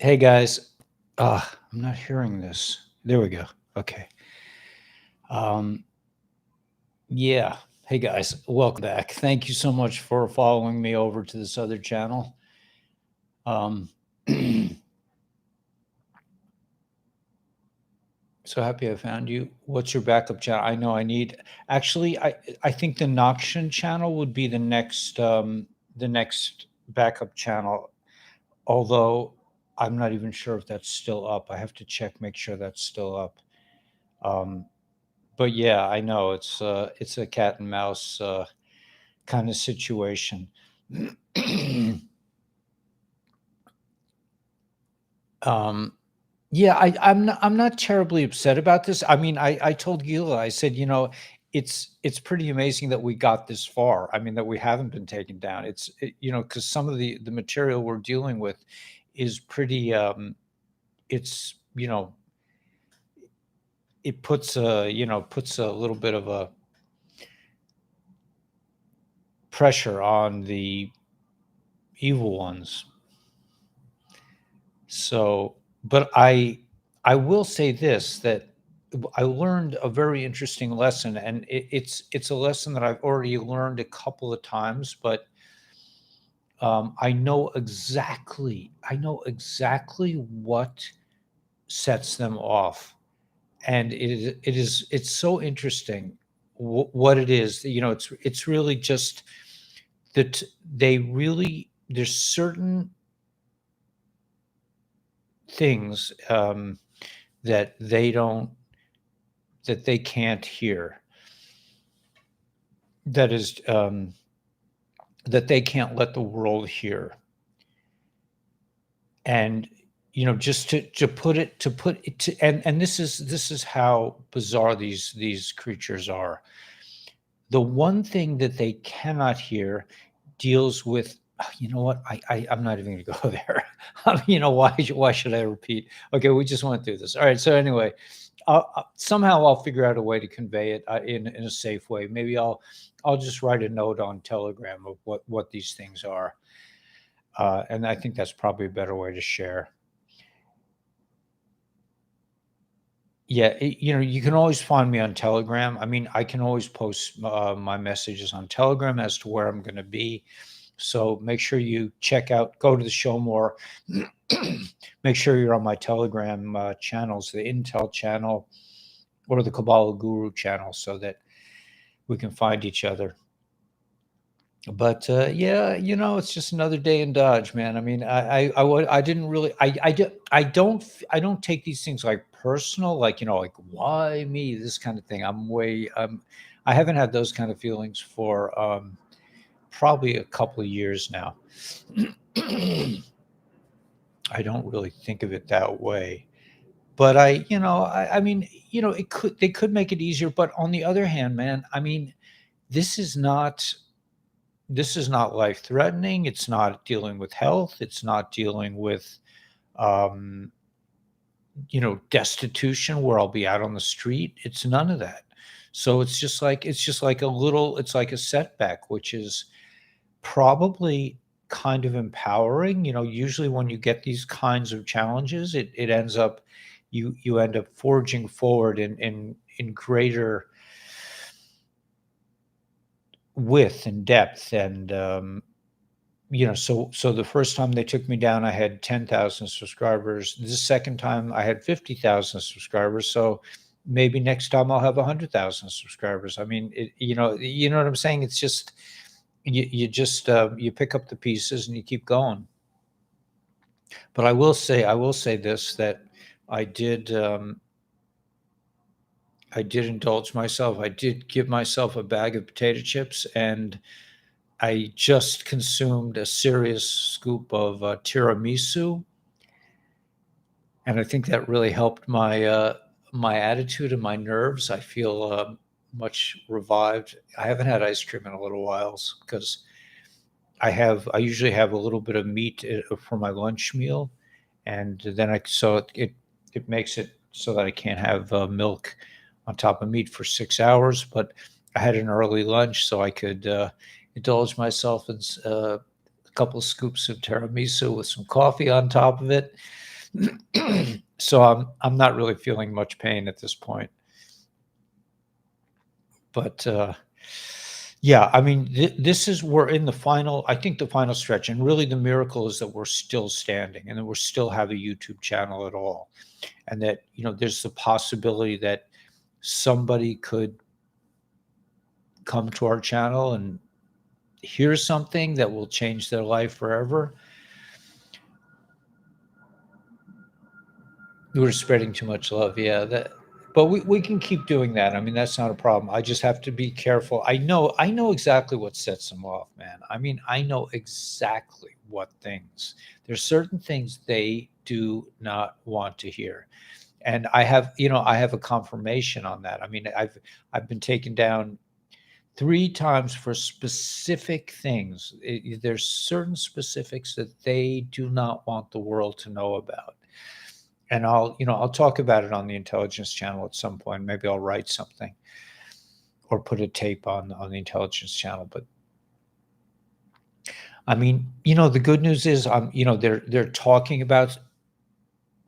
Hey guys, I'm not hearing this. There we go. Okay. Um, yeah. Hey guys, welcome back. Thank you so much for following me over to this other channel. Um, so happy I found you. What's your backup channel? I know I need. Actually, I think the Noxian channel would be the next backup channel. Although I'm not even sure if that's still up. I have to check, make sure that's still up. Um, but yeah, I know it's a cat and mouse kind of situation. um, yeah, I'm not terribly upset about this. I mean, I told Gila, I said, it's pretty amazing that we got this far. I mean, that we haven't been taken down. Because some of the material we're dealing with is pretty. It's it puts a little bit of a pressure on the evil ones. So, but I will say this, that I learned a very interesting lesson, and it's a lesson that I've already learned a couple of times, but I know exactly what sets them off, and it's so interesting what it is. It's really just that there's certain things that they don't that they can't hear, that is that they can't let the world hear. And just to put it to and this is how bizarre these creatures are. The one thing that they cannot hear deals with, you know what, I'm not even going to go there. Why should I repeat? Okay, we just went through this. All right, so anyway, somehow I'll figure out a way to convey it in a safe way. Maybe I'll just write a note on Telegram of what these things are, and I think that's probably a better way to share. Yeah, you can always find me on Telegram. I mean, I can always post my messages on Telegram as to where I'm going to be. So make sure you go to the show more. Make sure you're on my Telegram channels, the Intel channel or the Kabbalah Guru channel, so that we can find each other. But yeah, it's just another day in Dodge, man. I mean, I didn't really, I don't take these things like personal, like like why me, this kind of thing. I haven't had those kind of feelings for probably a couple of years now. I don't really think of it that way. But I mean, they could make it easier. But on the other hand, man, I mean, this is not this is not life threatening. It's not dealing with health. It's not dealing with, um, destitution where I'll be out on the street. It's none of that. So it's like a setback, which is probably kind of empowering. Usually when you get these kinds of challenges, it ends up, you end up forging forward in greater width and depth. And so the first time they took me down, I had 10,000 subscribers. The second time I had 50,000 subscribers. So maybe next time I'll have 100,000 subscribers. I mean, you know what I'm saying? It's just, you just you pick up the pieces and you keep going. But I will say this, that I did I did indulge myself. I did give myself a bag of potato chips, and I just consumed a serious scoop of tiramisu, and I think that really helped my attitude and my nerves. I feel much revived. I haven't had ice cream in a little while because I usually have a little bit of meat for my lunch meal, and then it makes it so that I can't have milk on top of meat for 6 hours. But I had an early lunch, so I could indulge myself in a couple of scoops of tiramisu with some coffee on top of it. So I'm not really feeling much pain at this point. But yeah, I mean, this is we're in the final. I think the final stretch, and really the miracle is that we're still standing, and that we still have a YouTube channel at all, and that there's the possibility that somebody could come to our channel and hear something that will change their life forever. We're spreading too much love, yeah. But we can keep doing that. I mean, that's not a problem. I just have to be careful. I know exactly what sets them off, man. I mean, I know exactly what things. There's certain things they do not want to hear. And I have a confirmation on that. I mean, I've been taken down 3 times for specific things. There's certain specifics that they do not want the world to know about. And I'll talk about it on the intelligence channel at some point. Maybe I'll write something or put a tape on the intelligence channel. But I mean, the good news is, they're talking about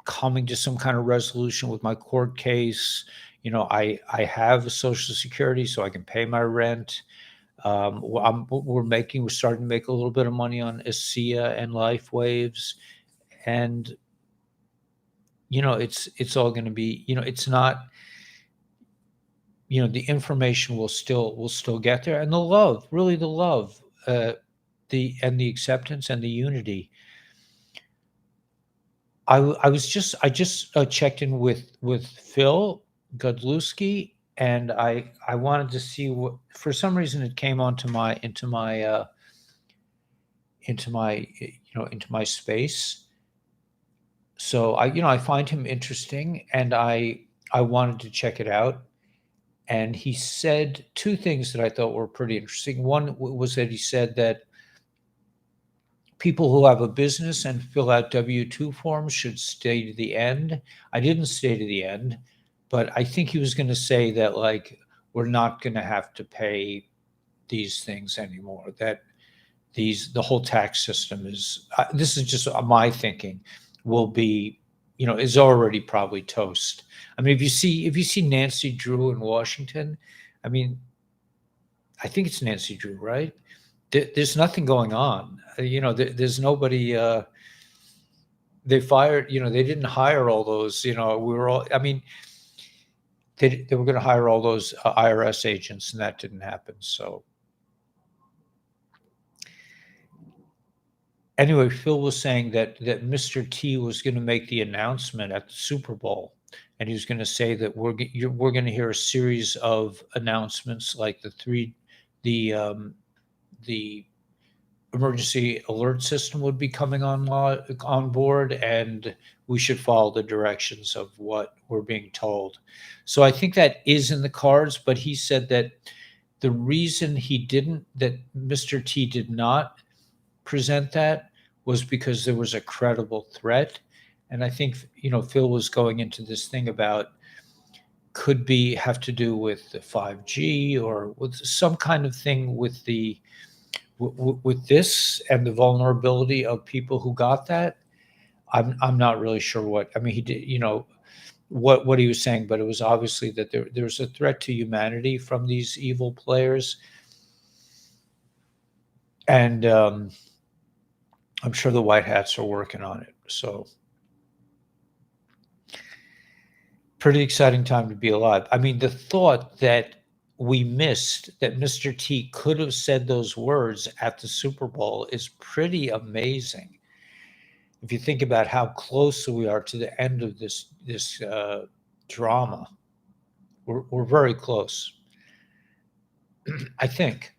coming to some kind of resolution with my court case. I have Social Security, so I can pay my rent. We're starting to make a little bit of money on ASEA and Life Waves, and it's all going to be, it's not, the information will still get there, and the love, really the love, the acceptance and the unity. I just checked in with Phil Godlewski, and I wanted to see what, for some reason it came onto my into my space. So I find him interesting, and I wanted to check it out. And he said 2 things that I thought were pretty interesting. One was that he said that people who have a business and fill out W-2 forms should stay to the end. I didn't stay to the end, but I think he was going to say that, like, we're not going to have to pay these things anymore. That the whole tax system is, this is just my thinking, will be, is already probably toast. I mean, if you see Nancy Drew in Washington, I mean, I think it's Nancy Drew, right? There's nothing going on. There's nobody. They fired. They didn't hire all those. We were all. I mean, they were going to hire all those IRS agents, and that didn't happen. So anyway, Phil was saying that Mr. T was going to make the announcement at the Super Bowl, and he was going to say that we're going to hear a series of announcements, like the emergency alert system would be coming on board, and we should follow the directions of what we're being told. So I think that is in the cards. But he said that the reason that Mr. T did not present that was because there was a credible threat. And I think Phil was going into this thing about, have to do with the 5G or with some kind of thing with with this and the vulnerability of people who got that. I'm not really sure what. I mean, he did, what he was saying, but it was obviously that there's a threat to humanity from these evil players. And I'm sure the White Hats are working on it. So pretty exciting time to be alive. I mean, the thought that we missed that Mr. T could have said those words at the Super Bowl is pretty amazing. If you think about how close we are to the end of this drama, we're very close. I think.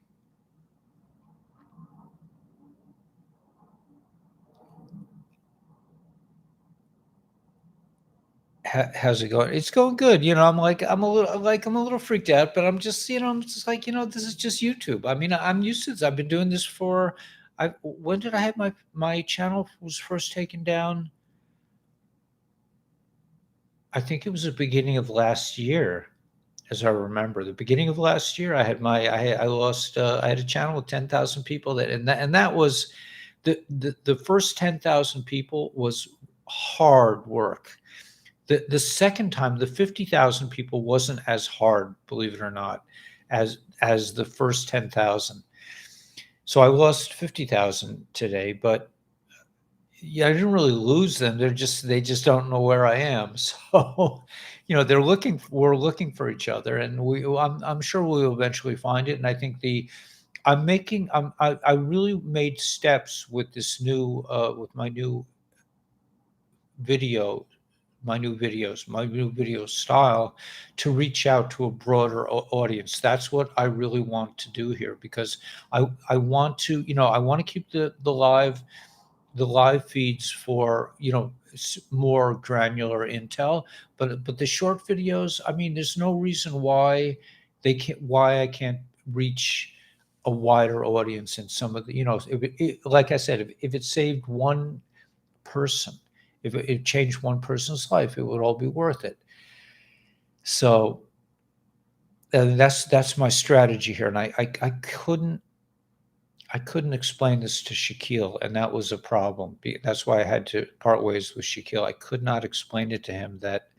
How's it going? It's going good. I'm a little freaked out, but I'm just, like, this is just YouTube. I mean, I'm used to this. I've been doing this for, when did I have my channel was first taken down? I think it was the beginning of last year, as I remember. The beginning of last year, I lost, I had a channel with 10,000 people, and that was the first 10,000 people was hard work. The second time, the 50,000 people wasn't as hard, believe it or not, as the first 10,000. So I lost 50,000 today, but yeah, I didn't really lose them. They just don't know where I am. So, we're looking for each other, and I'm sure we'll eventually find it. And I think I really made steps with this new with video my new video style, to reach out to a broader audience. That's what I really want to do here, because I want to, I want to keep the live feeds for, more granular intel, but the short videos, I mean, there's no reason why I can't reach a wider audience in some of the, like I said, if it saved one person, if it changed one person's life, it would all be worth it. So, and that's my strategy here. And I couldn't explain this to Shaquille, and that was a problem. That's why I had to part ways with Shaquille. I could not explain it to him that,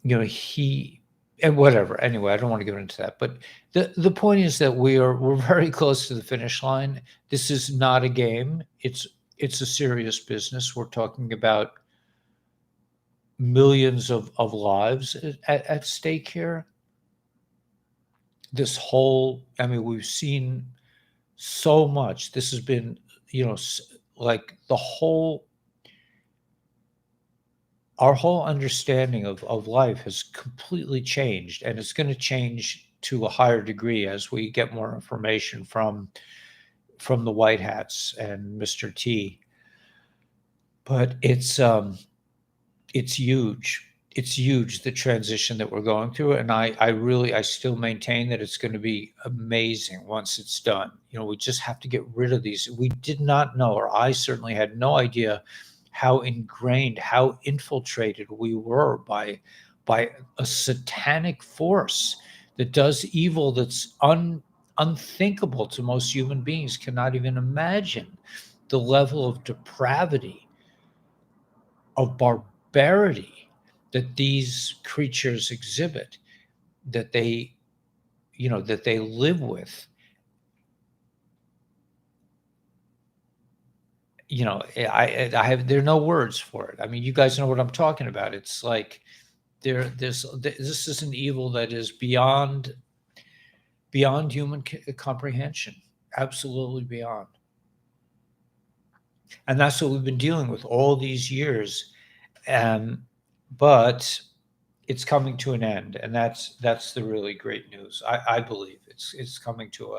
he, and whatever. Anyway, I don't want to get into that. But the point is that we're very close to the finish line. This is not a game. It's a serious business. We're talking about millions of lives at stake here. I mean, we've seen so much. This has been, like our whole understanding of life has completely changed, and it's going to change to a higher degree as we get more information from the White Hats and Mr. T. But it's huge. It's huge, the transition that we're going through, and I still maintain that it's going to be amazing once it's done. We just have to get rid of these. We did not know, or I certainly had no idea, how ingrained, how infiltrated we were by a satanic force that does evil that's unthinkable to most human beings. Cannot even imagine the level of depravity, of barbarity that these creatures exhibit, that they live with. I have there are no words for it. I mean, you guys know what I'm talking about. It's like this is an evil that is beyond human comprehension, absolutely beyond. And that's what we've been dealing with all these years. But it's coming to an end, and that's the really great news. I believe it's coming to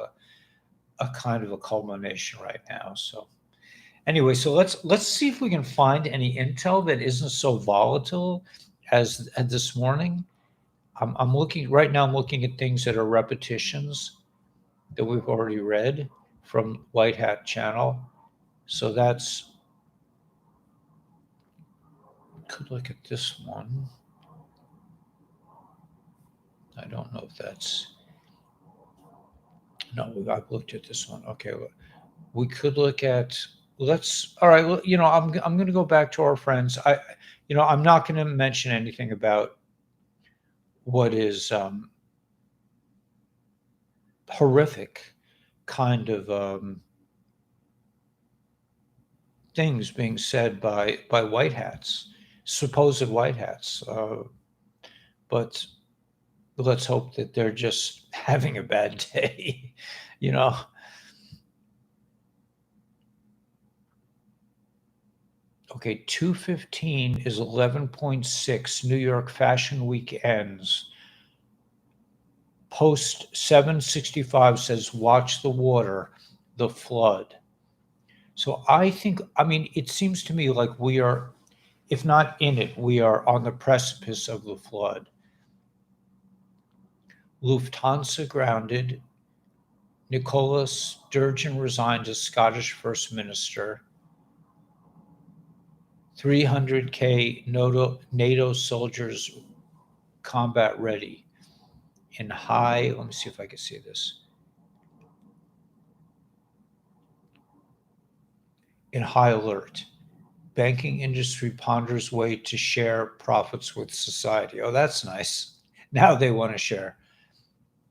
a kind of a culmination right now. So anyway, so let's see if we can find any intel that isn't so volatile as this morning. I'm looking right now. I'm looking at things that are repetitions that we've already read from White Hat Channel. So could look at this one. I don't know if that's no. I've looked at this one. Okay, we could look at. Let's. All right. Well, I'm going to go back to our friends. I'm not going to mention anything about what is horrific kind of things being said by white hats, supposed white hats. But let's hope that they're just having a bad day. you know. Okay, 2:15 is 11.6. New York Fashion Week ends. Post 765 says, watch the water, the flood. So I mean, it seems to me like we are, if not in it, we are on the precipice of the flood. Lufthansa grounded. Nicola Sturgeon resigned as Scottish First Minister. 300K NATO soldiers combat ready in high. Let me see if I can see this. in high alert. Banking industry ponders way to share profits with society. Oh, that's nice. Now they want to share.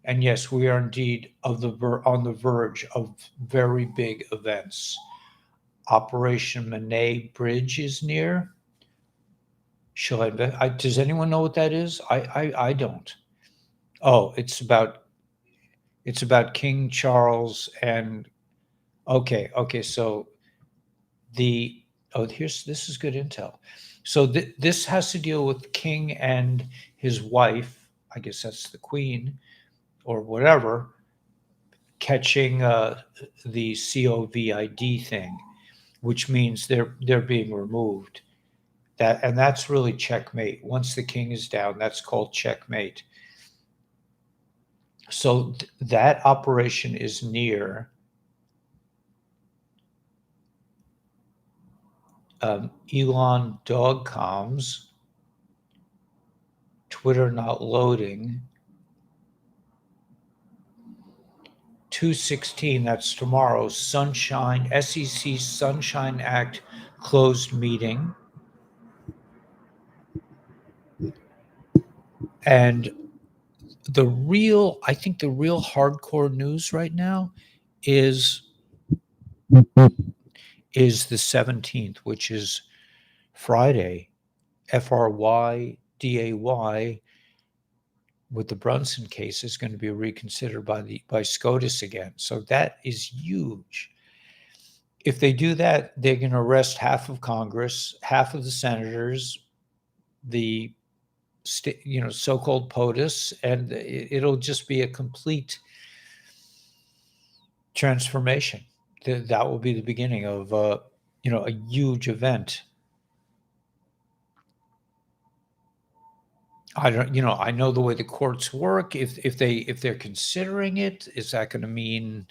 And yes, we are indeed on the verge of very big events. Operation Manet Bridge is near. Does anyone know what that is? I don't. Oh, it's about King Charles and okay. So the here's this is good intel. So this has to deal with King and his wife. I guess that's the Queen or whatever, catching the COVID thing, which means they're being removed. That's really checkmate. Once the king is down, that's called checkmate. So that operation is near. Elon dog comms. Twitter not loading. 2/16, that's tomorrow. Sunshine, SEC Sunshine Act closed meeting. And I think the real hardcore news right now is the 17th, which is Friday. FRYDAY with the Brunson case is going to be reconsidered by SCOTUS again. So that is huge. If they do that, they're going to arrest half of Congress, half of the senators, the so-called POTUS, and it'll just be a complete transformation. That will be the beginning of a huge event. I don't, I know the way the courts work. If they're considering it, is that going to mean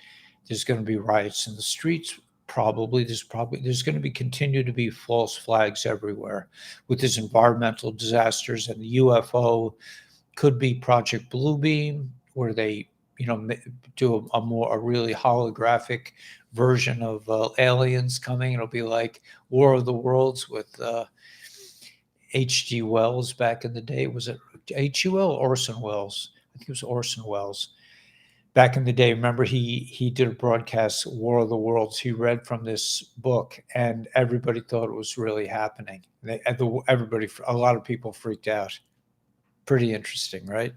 there's going to be riots in the streets? Probably. There's going to continue to be false flags everywhere with these environmental disasters, and the UFO could be Project Bluebeam, where they do a really holographic version of aliens coming. It'll be like War of the Worlds with H.G. Wells back in the day. Was it H.G.Wells or Orson Welles? I think it was Orson Welles. Back in the day, remember he did a broadcast, War of the Worlds. He read from this book, and everybody thought it was really happening. A lot of people freaked out. Pretty interesting, right?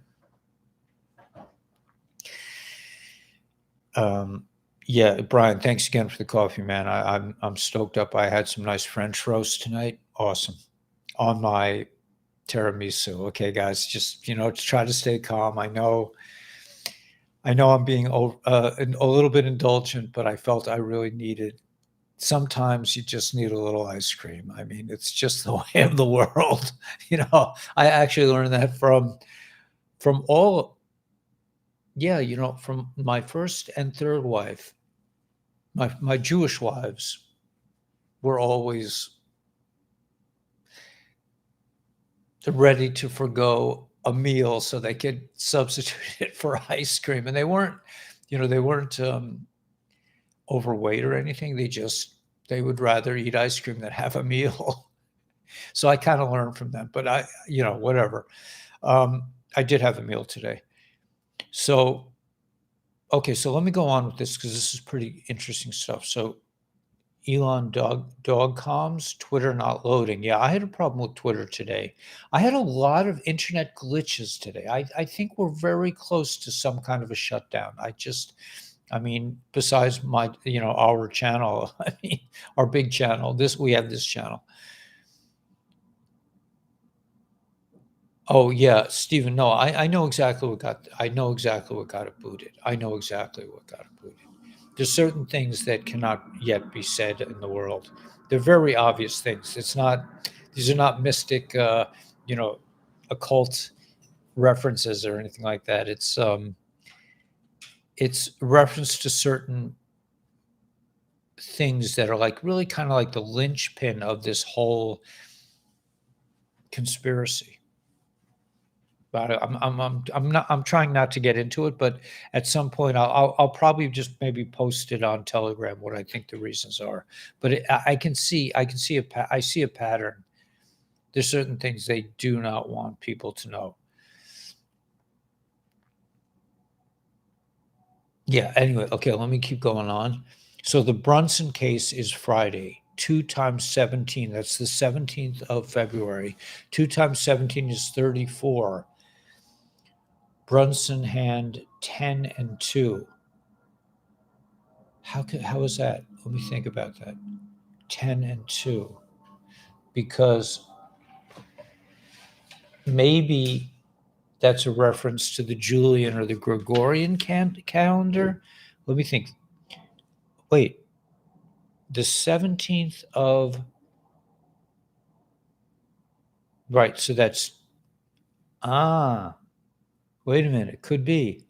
Yeah, Brian, thanks again for the coffee, man. I'm stoked up. I had some nice French roast tonight. Awesome. On my tiramisu. Okay, guys, just try to stay calm. I know I'm being a little bit indulgent, but I felt I really needed. Sometimes you just need a little ice cream. I mean, it's just the way of the world. I actually learned that from all. Yeah, from my first and third wife. My Jewish wives were always ready to forgo a meal so they could substitute it for ice cream. And they weren't overweight or anything. They would rather eat ice cream than have a meal. So I kind of learned from them, but whatever. I did have a meal today. So, okay, so let me go on with this because this is pretty interesting stuff. So Elon dog comms, Twitter not loading. Yeah, I had a problem with Twitter today. I had a lot of internet glitches today. I think we're very close to some kind of a shutdown. Besides our channel, our big channel, we have this channel. Oh yeah, Stephen. No, I know exactly what got it booted. I know exactly what got it booted. There's certain things that cannot yet be said in the world. They're very obvious things. These are not mystic, occult references or anything like that. It's reference to certain things that are like really kind of like the linchpin of this whole conspiracy. about it. I'm trying not to get into it, but at some point I'll probably just maybe post it on Telegram what I think the reasons are. But I can see I see a pattern. There's certain things they do not want people to know. Yeah. Anyway, okay. Let me keep going on. So the Brunson case is Friday. 2 times 17. That's the 17th of February. 2 times 17 is 34. Brunson hand 10 and 2. How is that? Let me think about that. 10 and 2. Because maybe that's a reference to the Julian or the Gregorian calendar. Let me think. Wait, the 17th of, right, so that's, wait a minute, could be.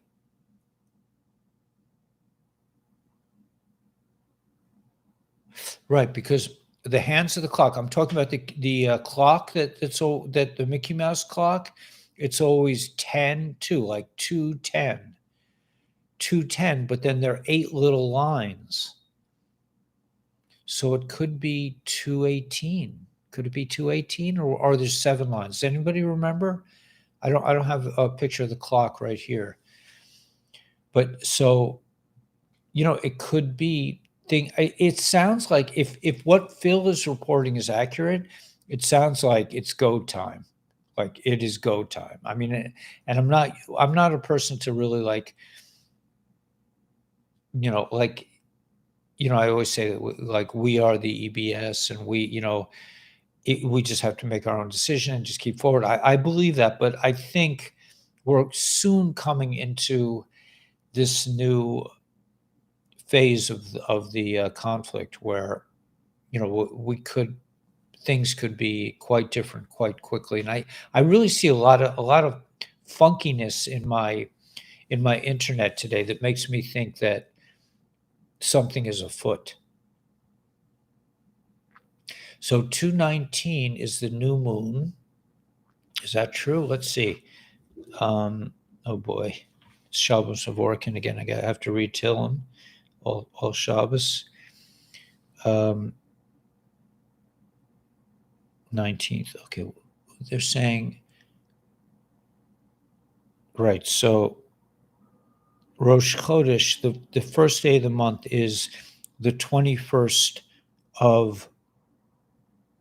Right, because the hands of the clock, I'm talking about the clock that the Mickey Mouse clock, it's always 10, 2, like 210. 210, but then there are 8 little lines. So it could be 218. Could it be 218 or are there 7 lines? Does anybody remember? I don't have a picture of the clock right here. But so, it could be it sounds like if what Phil is reporting is accurate, it sounds like it's go time. Like it is go time. I mean, and I'm not a person to really like, I always say that like we are the EBS and we just have to make our own decision and just keep forward. I believe that, but I think we're soon coming into this new phase of the conflict where things could be quite different quite quickly, and I really see a lot of funkiness in my internet today that makes me think that something is afoot. So 219 is the new moon. Is that true? Let's see. Oh boy, Shabbos of Orkin again. I have to read Tillim all Shabbos. 19th. Okay, they're saying right. So Rosh Chodesh, the first day of the month is the 21st of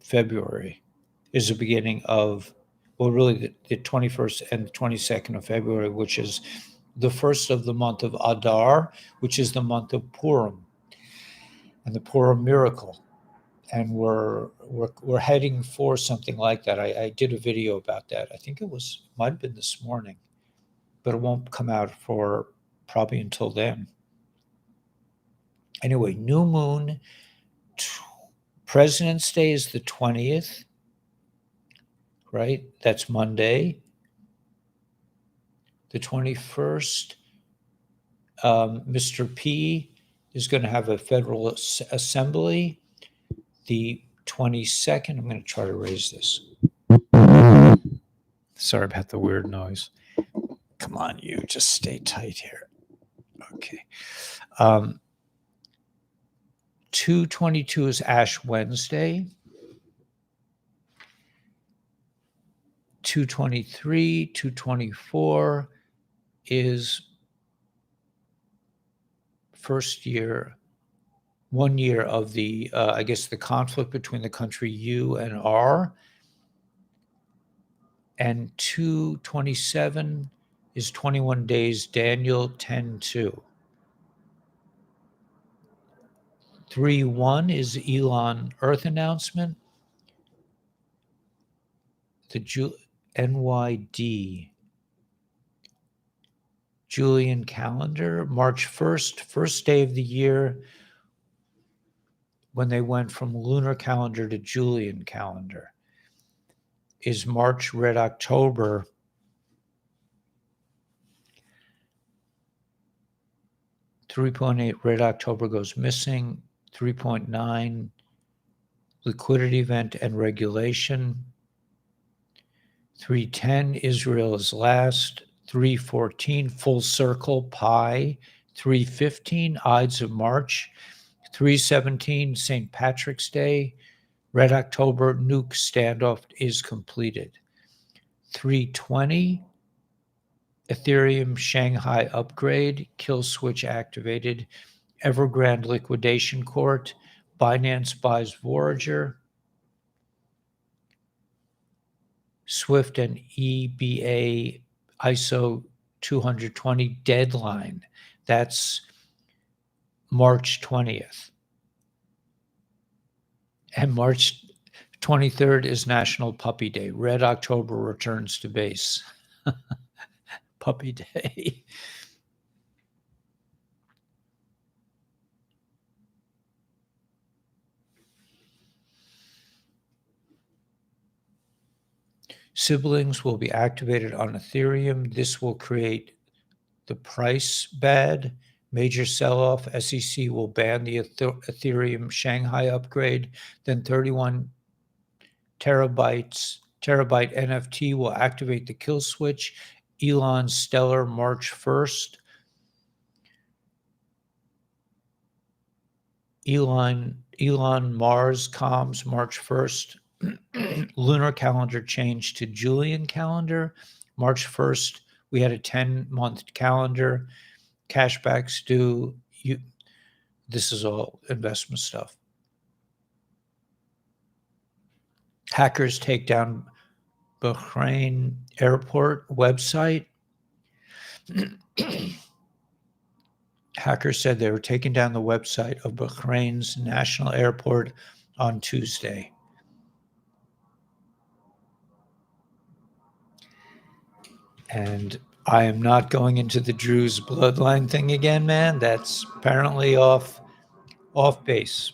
February. Is the beginning of, well, really the 21st and the 22nd of February, which is the first of the month of Adar, which is the month of Purim and the Purim miracle. And we're heading for something like that. I did a video about that. I think might have been this morning, but it won't come out for probably until then. Anyway, new moon, President's Day is the 20th, right? That's Monday. The 21st, Mr. P is going to have a federal assembly. The 22nd, I'm going to try to raise this. Sorry about the weird noise. Come on, you just stay tight here. Okay. 2/22 is Ash Wednesday. 2/23, 2/24 is one year of the, I guess, the conflict between the country U and R. And 2/27 is 21 days, Daniel 10:2. 3/1 is Elon Earth announcement. The NYD Julian calendar, March 1st, first day of the year when they went from lunar calendar to Julian calendar, is March Red October. $3.8 Red October goes missing. 3.9 liquidity event and regulation. 310, Israel is last. 314, Full Circle, Pi. 315, Ides of March. 317, St. Patrick's Day. Red October, nuke standoff is completed. 320, Ethereum Shanghai upgrade, kill switch activated. Evergrande liquidation court. Binance buys Voyager. Swift and EBA ISO 220 deadline. That's March 20th. And March 23rd is National Puppy Day. Red October returns to base. Puppy Day. Siblings will be activated on Ethereum. This will create the price bad. Major sell-off. SEC will ban the Ethereum Shanghai upgrade. Then 31 terabyte NFT will activate the kill switch. Elon Stellar March 1st. Elon Mars comms March 1st. Lunar calendar changed to Julian calendar. March 1st, we had a 10-month calendar. Cashbacks due. This is all investment stuff. Hackers take down Bahrain airport website. Hackers said they were taking down the website of Bahrain's national airport on Tuesday. And I am not going into the Druze bloodline thing again, man. That's apparently off base.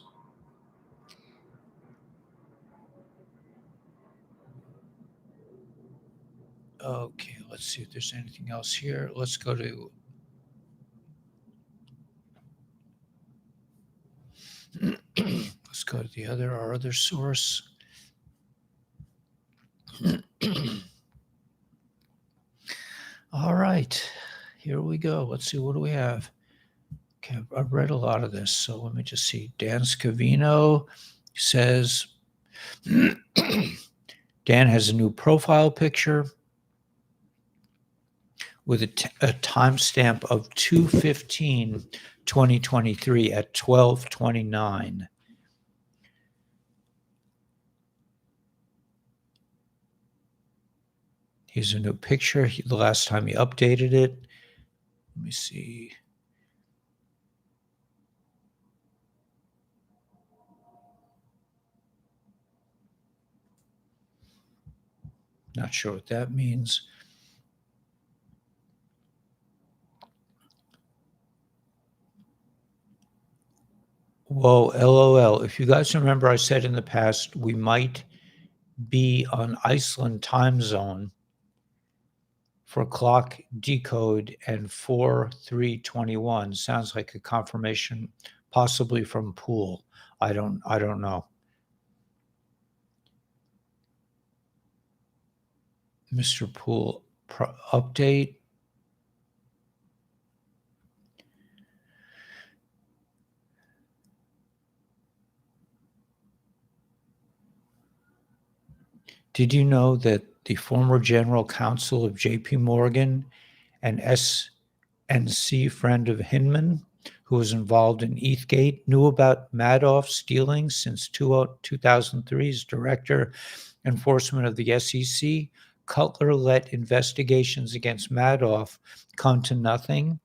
Okay, let's see if there's anything else here. Let's go to our other source. All right, here we go. Let's see, what do we have? Okay, I've read a lot of this, so let me just see. Dan Scavino says, Dan has a new profile picture with a timestamp of 2/15/2023 at 12:29. Here's a new picture. The last time he updated it. Let me see. Not sure what that means. Whoa, LOL. If you guys remember, I said in the past, we might be on Iceland time zone for clock decode and 4/3/21. Sounds like a confirmation, possibly from Pool. I don't know. Mr. Pool update. Did you know that the former general counsel of JP Morgan and SNC friend of Hinman, who was involved in ETHgate, knew about Madoff stealing since 2003 as director enforcement of the SEC? Cutler let investigations against Madoff come to nothing,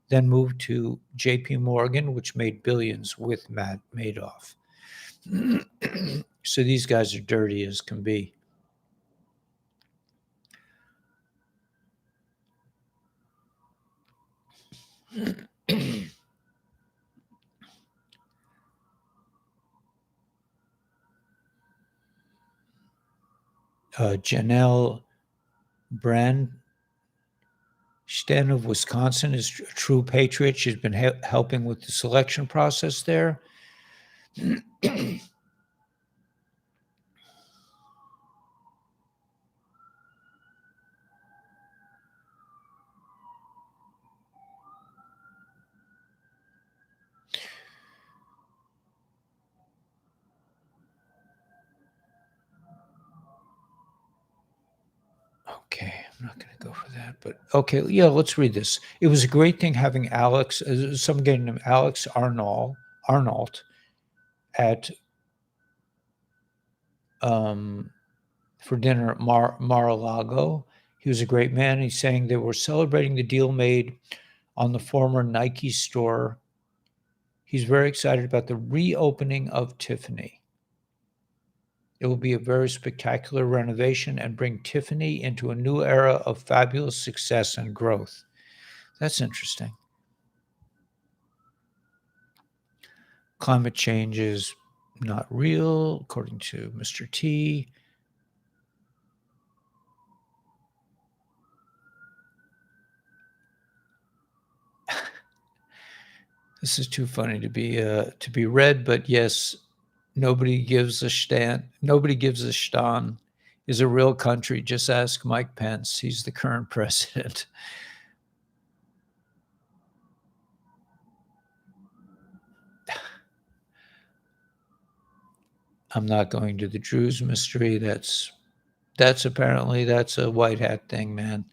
then moved to JP Morgan, which made billions with Madoff. So these guys are dirty as can be. Janelle Brandstein of Wisconsin is a true patriot. She's been helping with the selection process there. that, but okay, yeah, let's read this. It was a great thing having Alex, some guy named Alex Arnault at for dinner at Mar-a-Lago. He was a great man. He's saying they were celebrating the deal made on the former Nike store. He's very excited about the reopening of Tiffany. It will be a very spectacular renovation and bring Tiffany into a new era of fabulous success and growth. That's interesting. Climate change is not real, according to Mr. T. This is too funny to be read, but yes, nobody gives a stan. Nobody gives a stan is a real country. Just ask Mike Pence. He's the current president. I'm not going to the Druze mystery. That's apparently that's a white hat thing, man.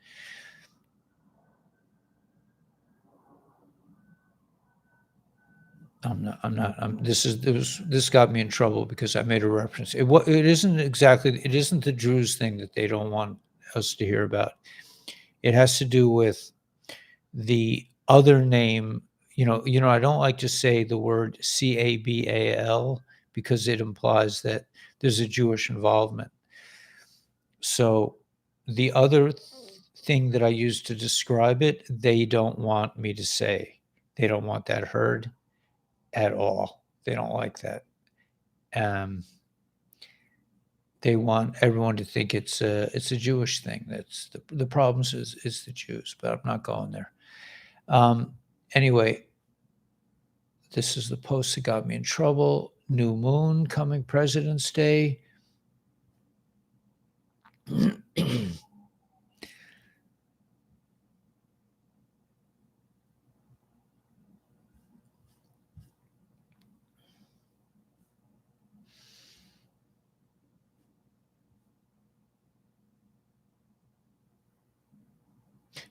This got me in trouble because I made a reference. It isn't the Druze thing that they don't want us to hear about. It has to do with the other name. I don't like to say the word Cabal because it implies that there's a Jewish involvement. So the other thing that I use to describe it, they don't want me to say. They don't want that heard at all. They don't like that. They want everyone to think it's a Jewish thing. That's the problem is the Jews, but I'm not going there. Anyway, this is the post that got me in trouble. New moon coming President's Day.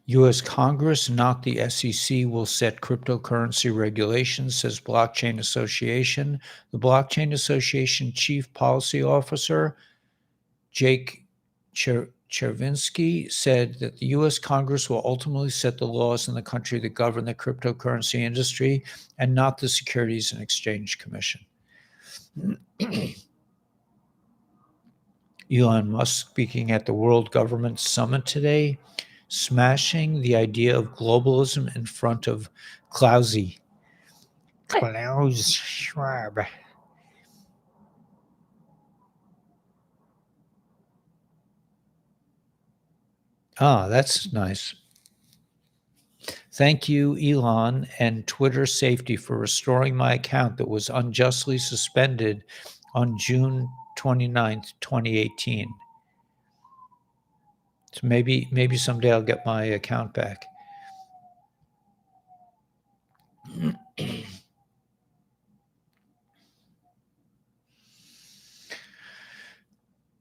U.S. Congress, not the SEC, will set cryptocurrency regulations, says Blockchain Association. The Blockchain Association Chief Policy Officer, Jake Chervinsky, said that the U.S. Congress will ultimately set the laws in the country that govern the cryptocurrency industry and not the Securities and Exchange Commission. Elon Musk speaking at the World Government Summit today, smashing the idea of globalism in front of Klaus Schwab. Ah, that's nice. Thank you, Elon and Twitter Safety, for restoring my account that was unjustly suspended on June 29th, 2018. So maybe someday I'll get my account back.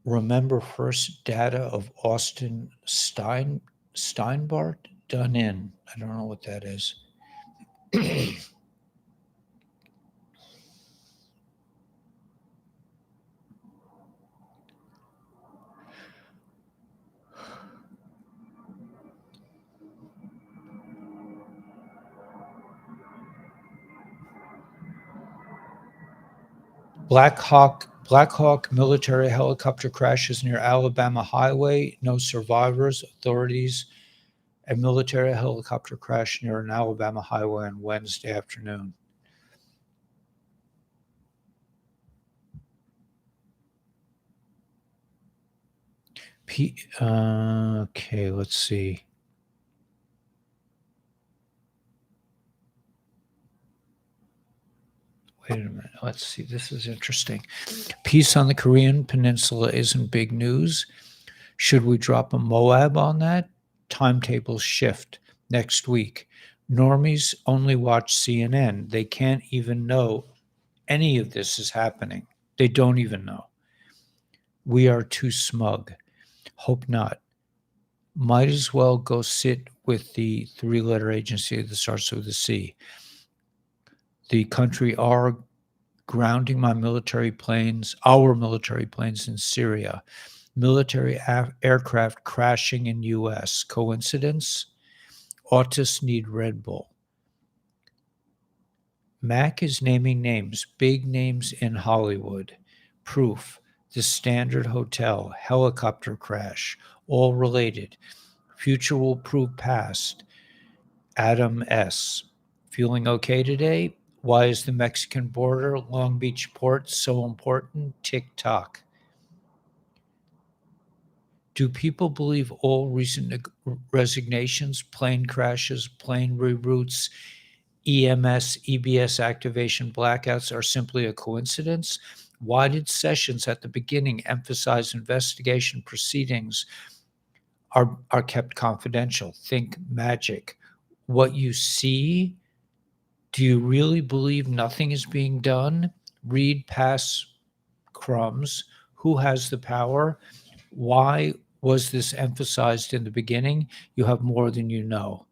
Remember first data of Austin Steinbart done in. I don't know what that is. Black Hawk military helicopter crashes near Alabama highway. No survivors. Authorities. A military helicopter crash near an Alabama highway on Wednesday afternoon. Okay, let's see. Wait a minute. Let's see. This is interesting. Peace on the Korean Peninsula isn't big news. Should we drop a Moab on that? Timetables shift next week. Normies only watch CNN. They can't even know any of this is happening. They don't even know. We are too smug. Hope not. Might as well go sit with the three-letter agency that starts with a C. The country are grounding our military planes in Syria. Military aircraft crashing in U.S. Coincidence? Autists need Red Bull. Mac is naming names, big names in Hollywood. Proof: The Standard Hotel, helicopter crash, all related. Future will prove past. Adam S. Feeling okay today? Why is the Mexican border, Long Beach port so important? TikTok. Do people believe all recent resignations, plane crashes, plane reroutes, EMS, EBS activation blackouts are simply a coincidence? Why did Sessions at the beginning emphasize investigation proceedings are kept confidential? Think magic. What you see, do you really believe nothing is being done? Read past crumbs. Who has the power? Why was this emphasized in the beginning? You have more than you know.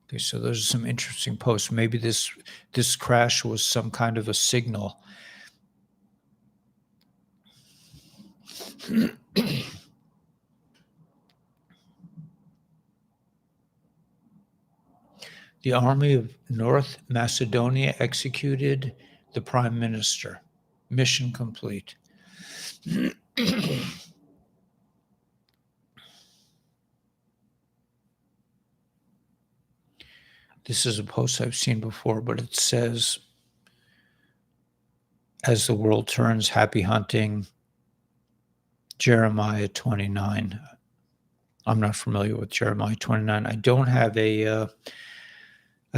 Okay, so those are some interesting posts. Maybe this crash was some kind of a signal. The army of North Macedonia executed the prime minister. Mission complete. This is a post I've seen before, but it says, as the world turns, happy hunting, Jeremiah 29. I'm not familiar with Jeremiah 29. I don't have a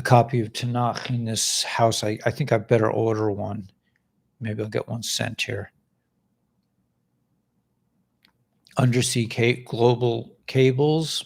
copy of Tanakh in this house. I think I better order one. Maybe I'll get one sent here. Undersea global cables.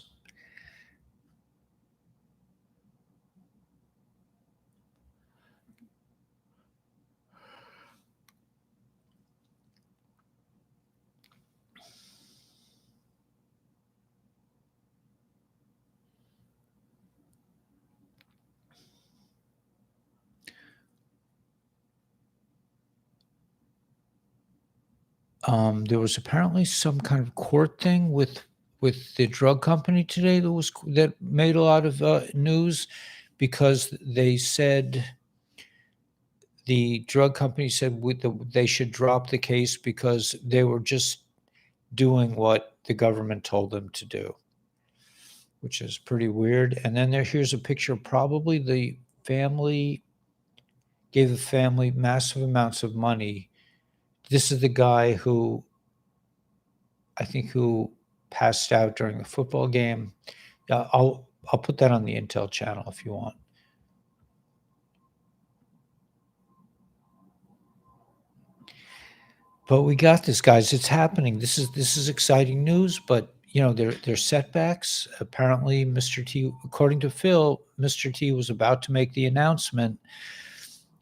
There was apparently some kind of court thing with the drug company today that made a lot of news because they said the drug company said they should drop the case because they were just doing what the government told them to do, which is pretty weird. And then here's a picture. Probably the family gave the family massive amounts of money. This is the guy who passed out during the football game. I'll put that on the Intel channel if you want. But we got this, guys. It's happening. This is exciting news, but there's setbacks. Apparently, Mr. T, according to Phil, Mr. T was about to make the announcement,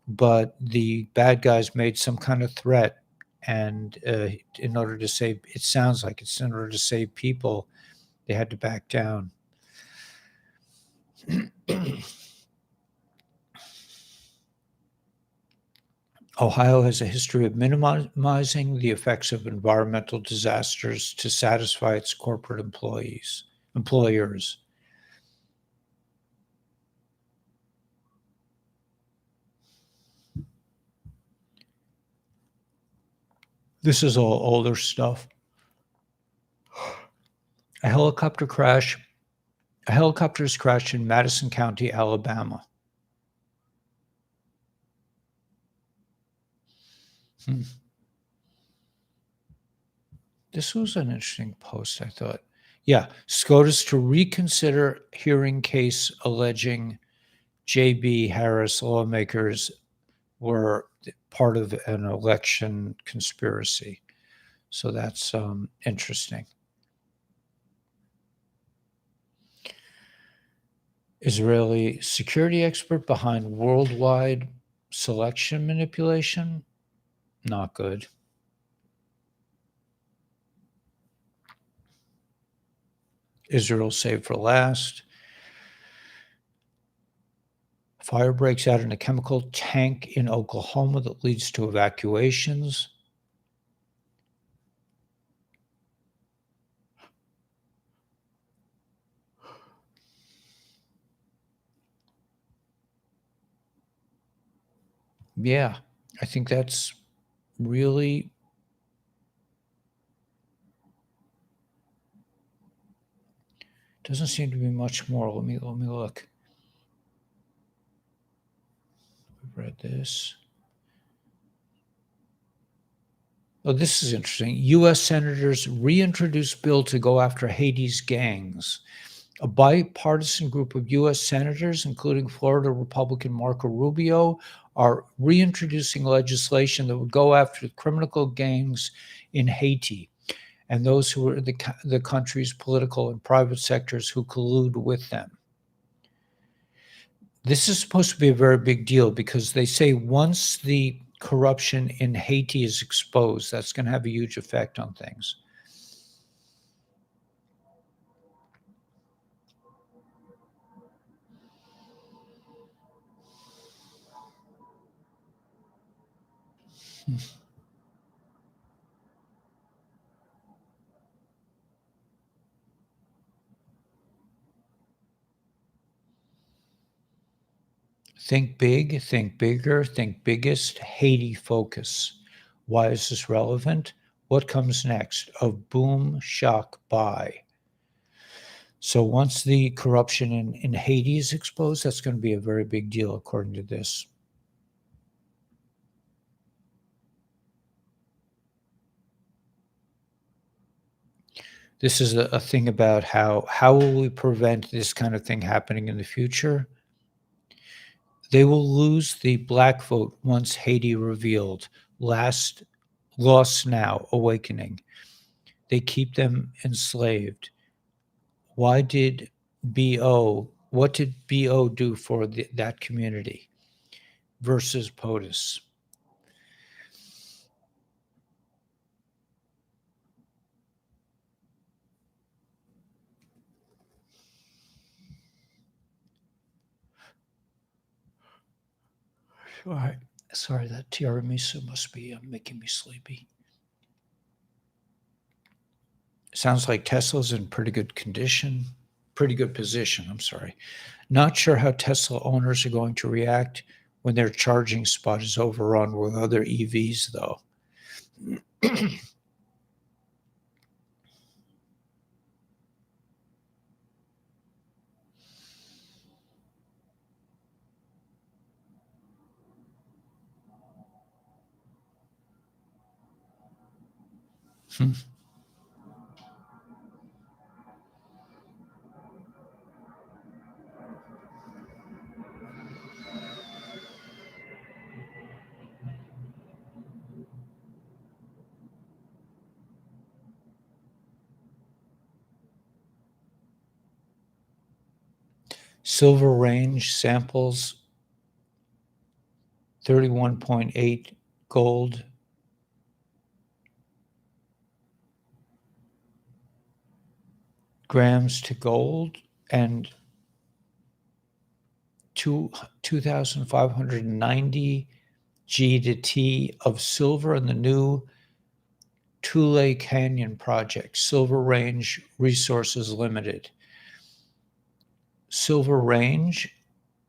but the bad guys made some kind of threat, and in order to save, it sounds like it's in order to save people, they had to back down. Ohio has a history of minimizing the effects of environmental disasters to satisfy its corporate employers. This is all older stuff. A helicopter has crashed in Madison County, Alabama. This was an interesting post, I thought. Yeah, SCOTUS to reconsider hearing case alleging J.B. Harris lawmakers were part of an election conspiracy. So that's interesting. Israeli security expert behind worldwide selection manipulation. Not good. Israel saved for last. Fire breaks out in a chemical tank in Oklahoma that leads to evacuations. Yeah, I think that's really doesn't seem to be much more. Let me look. We've read this. Oh, this is interesting. U.S. senators reintroduce bill to go after Haiti's gangs. A bipartisan group of U.S. senators, including Florida Republican Marco Rubio, are reintroducing legislation that would go after the criminal gangs in Haiti and those who are the country's political and private sectors who collude with them. This is supposed to be a very big deal because they say once the corruption in Haiti is exposed, that's going to have a huge effect on things. Think big, think bigger, think biggest, Haiti focus. Why is this relevant? What comes next? A boom, shock, buy. So once the corruption in Haiti is exposed, that's going to be a very big deal, according to this. This is a thing about how will we prevent this kind of thing happening in the future? They will lose the black vote once Haiti revealed. Lost now, awakening. They keep them enslaved. What did BO do for that community versus POTUS? All right. Sorry, that tiramisu must be making me sleepy. Sounds like Tesla's in pretty good condition, pretty good position. I'm sorry. Not sure how Tesla owners are going to react when their charging spot is overrun with other EVs, though. Hmm. Silver range samples 31.8 gold. Grams to gold and 2,590 G to T of silver in the new Tule Canyon project, Silver Range Resources Limited. Silver Range,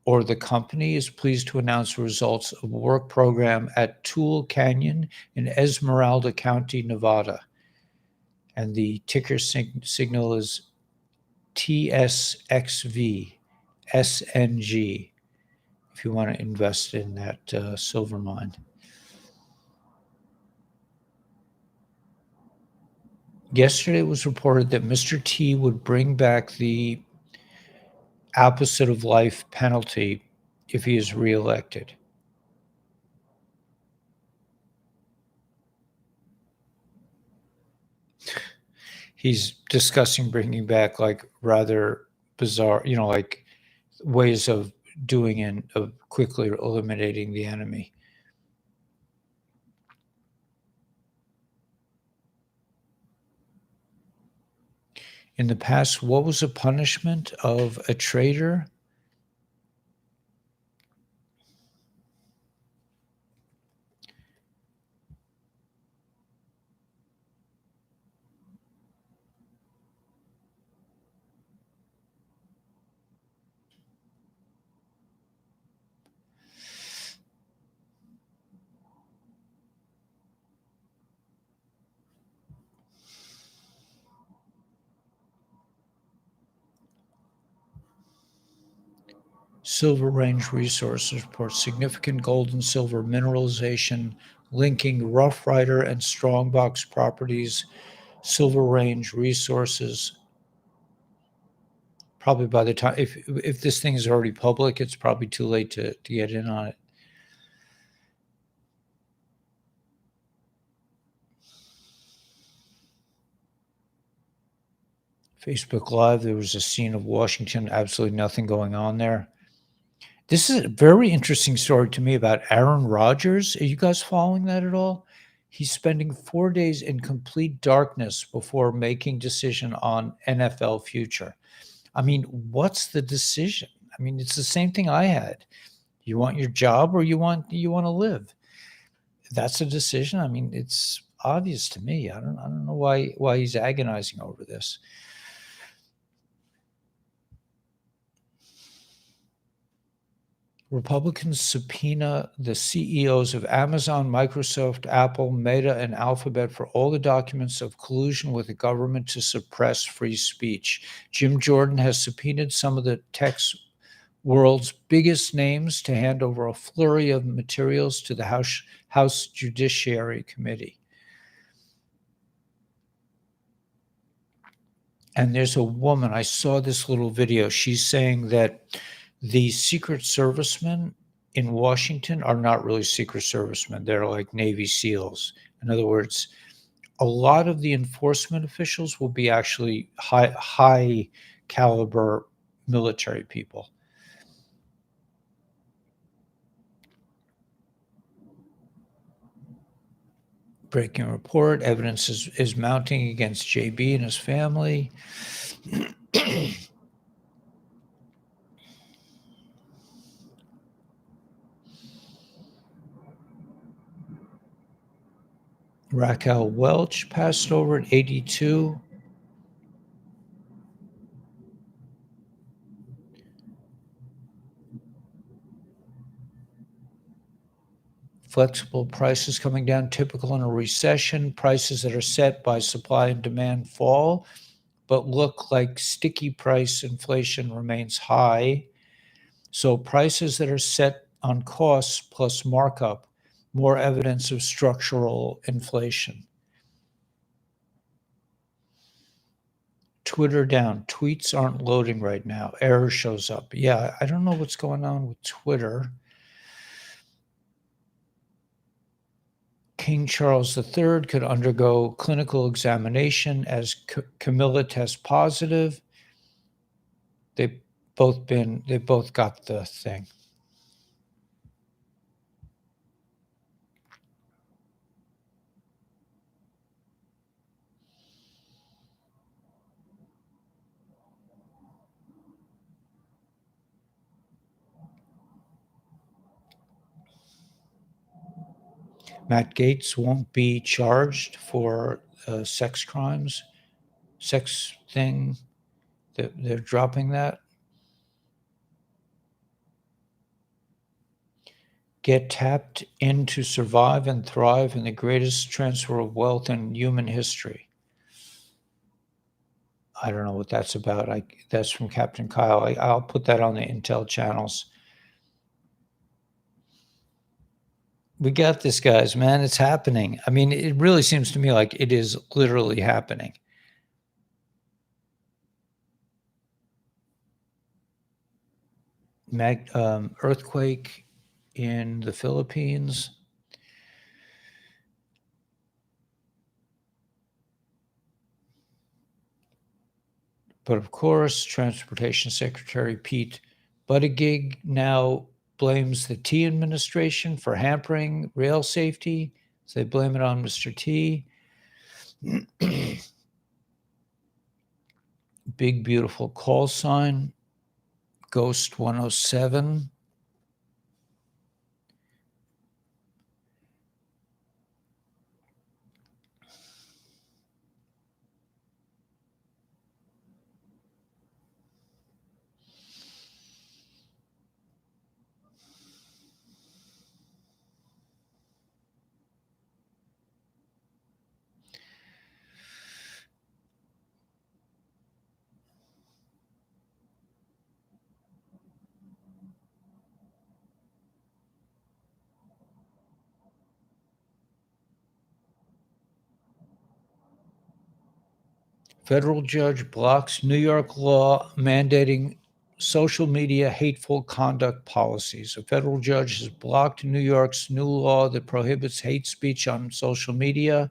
or the company, is pleased to announce results of a work program at Tule Canyon in Esmeralda County, Nevada. And the ticker signal is TSXV, SNG, if you want to invest in that silver mine. Yesterday it was reported that Mr. T would bring back the opposite of life penalty if he is reelected. He's discussing bringing back like rather bizarre, like ways of doing and of quickly eliminating the enemy. In the past, what was the punishment of a traitor? Silver Range Resources reports significant gold and silver mineralization linking Rough Rider and Strongbox properties. Silver Range Resources, probably by the time, if this thing is already public, it's probably too late to get in on it. Facebook Live, there was a scene of Washington, absolutely nothing going on there. This is a very interesting story to me about Aaron Rodgers. Are you guys following that at all? He's spending 4 days in complete darkness before making decision on NFL future. I mean, what's the decision? I mean, it's the same thing I had. You want your job or you want to live? That's a decision. I mean, it's obvious to me. I don't know why he's agonizing over this. Republicans subpoena the CEOs of Amazon, Microsoft, Apple, Meta, and Alphabet for all the documents of collusion with the government to suppress free speech. Jim Jordan has subpoenaed some of the tech's world's biggest names to hand over a flurry of materials to the House Judiciary Committee. And there's a woman, I saw this little video. She's saying that the Secret Servicemen in Washington are not really Secret Servicemen. They're like Navy SEALs. In other words, a lot of the enforcement officials will be actually high caliber military people. Breaking report, evidence is mounting against JB and his family. Raquel Welch passed over at 82. Flexible prices coming down, typical in a recession. Prices that are set by supply and demand fall, but look like sticky price inflation remains high. So prices that are set on costs plus markup, more evidence of structural inflation. Twitter down. Tweets aren't loading right now. Error shows up. Yeah, I don't know what's going on with Twitter. King Charles III could undergo clinical examination as Camilla tests positive. They both got the thing. Matt Gaetz won't be charged for sex crimes, sex thing. They're dropping that. Get tapped in to survive and thrive in the greatest transfer of wealth in human history. I don't know what that's about. That's from Captain Kyle. I'll put that on the Intel channels. We got this, guys, man. It's happening. I mean, it really seems to me like it is literally happening. Earthquake in the Philippines. But of course, Transportation Secretary Pete Buttigieg now blames the T administration for hampering rail safety. So they blame it on Mr. T. big, beautiful call sign, Ghost 107. Federal judge blocks New York law mandating social media hateful conduct policies. A federal judge has blocked New York's new law that prohibits hate speech on social media,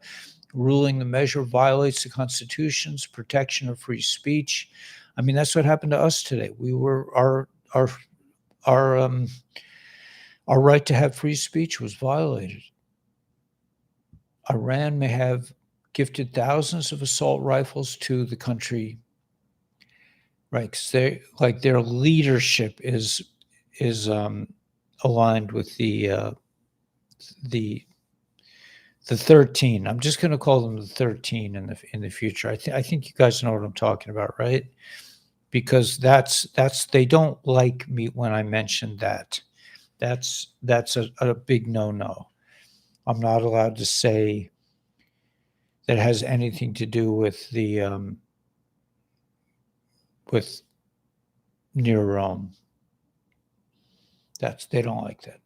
ruling the measure violates the Constitution's protection of free speech. I mean, that's what happened to us today. We were our our right to have free speech was violated. Iran may have gifted thousands of assault rifles to the country, right? Because they like their leadership is aligned with the 13. I'm just going to call them the 13 in the future. I think you guys know what I'm talking about, right? Because that's they don't like me when I mention that. That's a big no-no. I'm not allowed to say that it has anything to do with the with near Rome. They don't like that.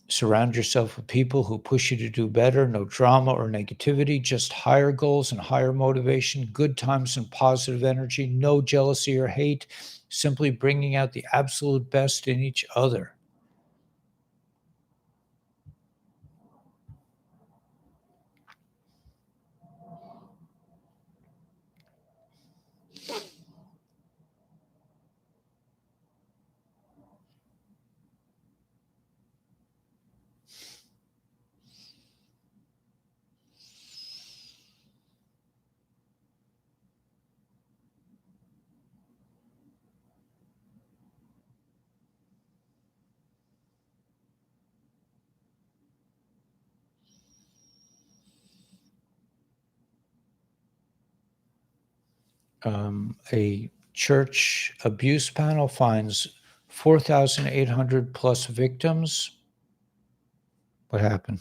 Surround yourself with people who push you to do better. No drama or negativity, just higher goals and higher motivation, good times and positive energy, no jealousy or hate, simply bringing out the absolute best in each other. A church abuse panel finds 4,800 plus victims. What happened?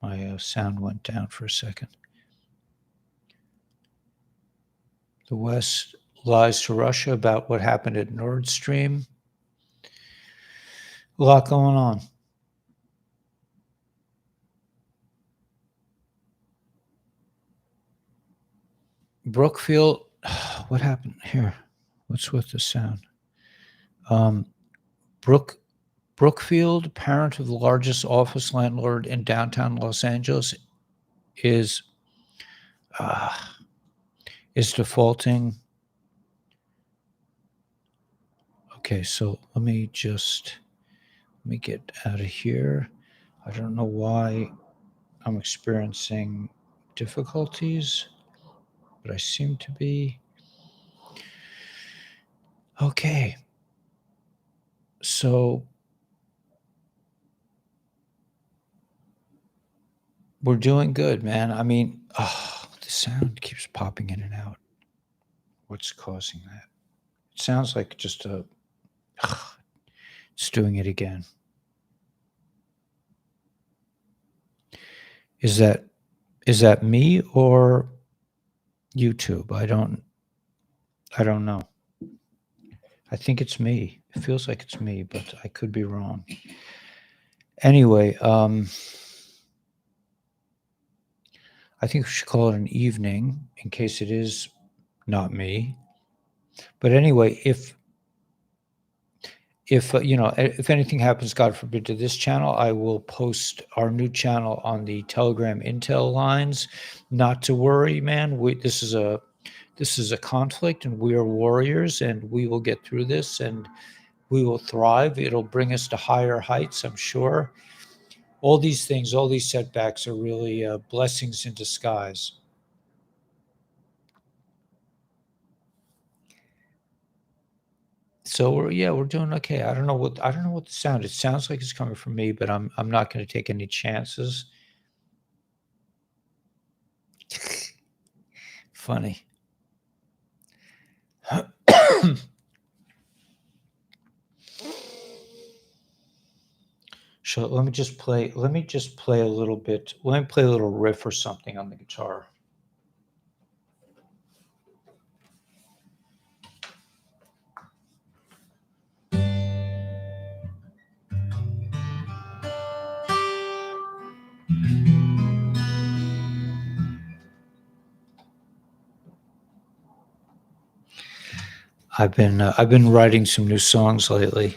My sound went down for a second. The West lies to Russia about what happened at Nord Stream. A lot going on. Brookfield, what happened here? What's with the sound? Brookfield, parent of the largest office landlord in downtown Los Angeles, is defaulting. Okay, so let me get out of here. I don't know why I'm experiencing difficulties, but I seem to be. Okay. So we're doing good, man. I mean, the sound keeps popping in and out. What's causing that? It sounds like just it's doing it again. Is that me or YouTube? I don't know. I think it's me. It feels like it's me, but I could be wrong. Anyway, I think we should call it an evening in case it is not me. But anyway, if if anything happens, God forbid, to this channel, I will post our new channel on the Telegram Intel lines. Not to worry, man. This is a conflict, and we are warriors, and we will get through this, and we will thrive. It'll bring us to higher heights, I'm sure. all these things, all these setbacks are really blessings in disguise. So we're doing okay. I don't know what the sound. It sounds like it's coming from me, but I'm not going to take any chances. Funny. So let me just play a little bit. Let me play a little riff or something on the guitar. I've been writing some new songs lately.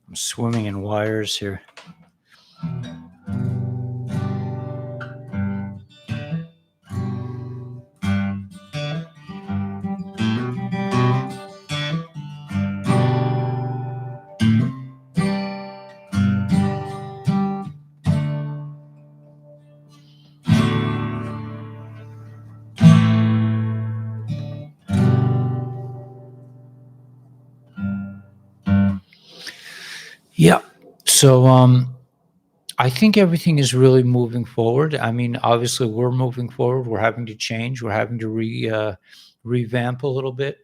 I'm swimming in wires here. Yeah. So I think everything is really moving forward. I mean, obviously we're moving forward. We're having to change. We're having to revamp a little bit.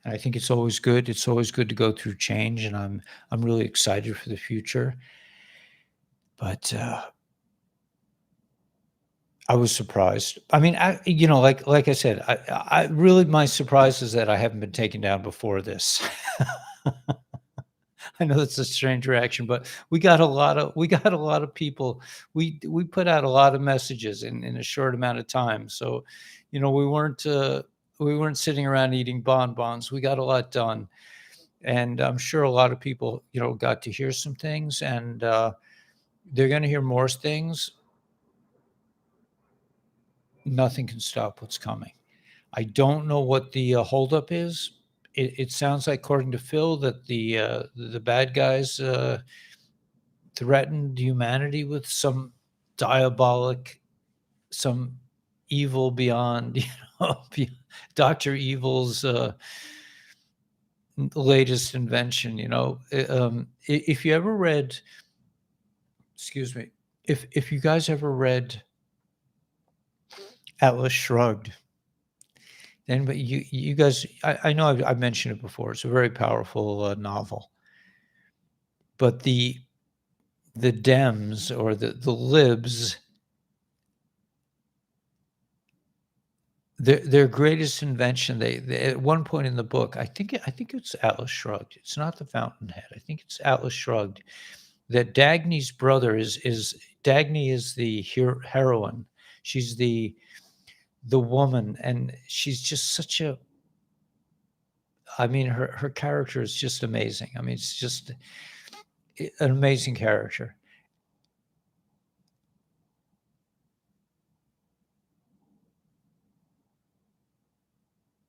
And I think it's always good. It's always good to go through change, and I'm really excited for the future. But I was surprised. I mean, like I said, I really my surprise is that I haven't been taken down before this. I know that's a strange reaction, but we got a lot of people. We put out a lot of messages in a short amount of time. So, we weren't sitting around eating bonbons. We got a lot done, and I'm sure a lot of people got to hear some things, and they're going to hear more things. Nothing can stop what's coming. I don't know what the holdup is. It sounds like, according to Phil, that the bad guys threatened humanity with some diabolic, some evil beyond, Doctor Evil's latest invention. If you ever read, excuse me, if you guys ever read Atlas Shrugged, then but you guys, I know I've mentioned it before. It's a very powerful novel, but the Dems, or the libs, their greatest invention, they at one point in the book, I think it's Atlas Shrugged. It's not the Fountainhead. I think it's Atlas Shrugged. That Dagny's brother is Dagny is the heroine. She's the woman, and she's just such a. I mean, her character is just amazing. I mean, it's just an amazing character.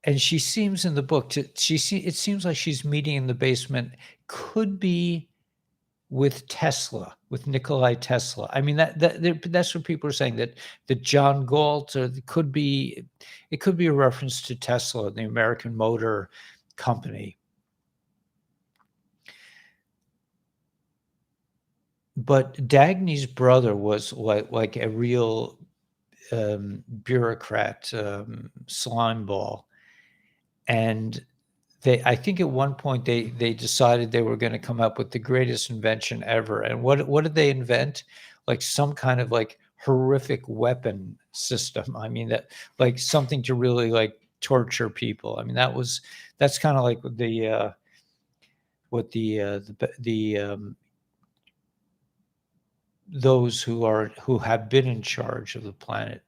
and she seems in the book to it seems like she's meeting in the basement, could be with Tesla, with Nikolai Tesla. I mean, that's what people are saying, that John Galt, or it could be a reference to Tesla, the American Motor Company. But Dagny's brother was like a real bureaucrat, slime ball, and I think at one point they decided they were going to come up with the greatest invention ever. And what did they invent? Like some kind of like horrific weapon system. I mean, that, like, something to really like torture people. I mean, that's kind of like what the those who have been in charge of the planet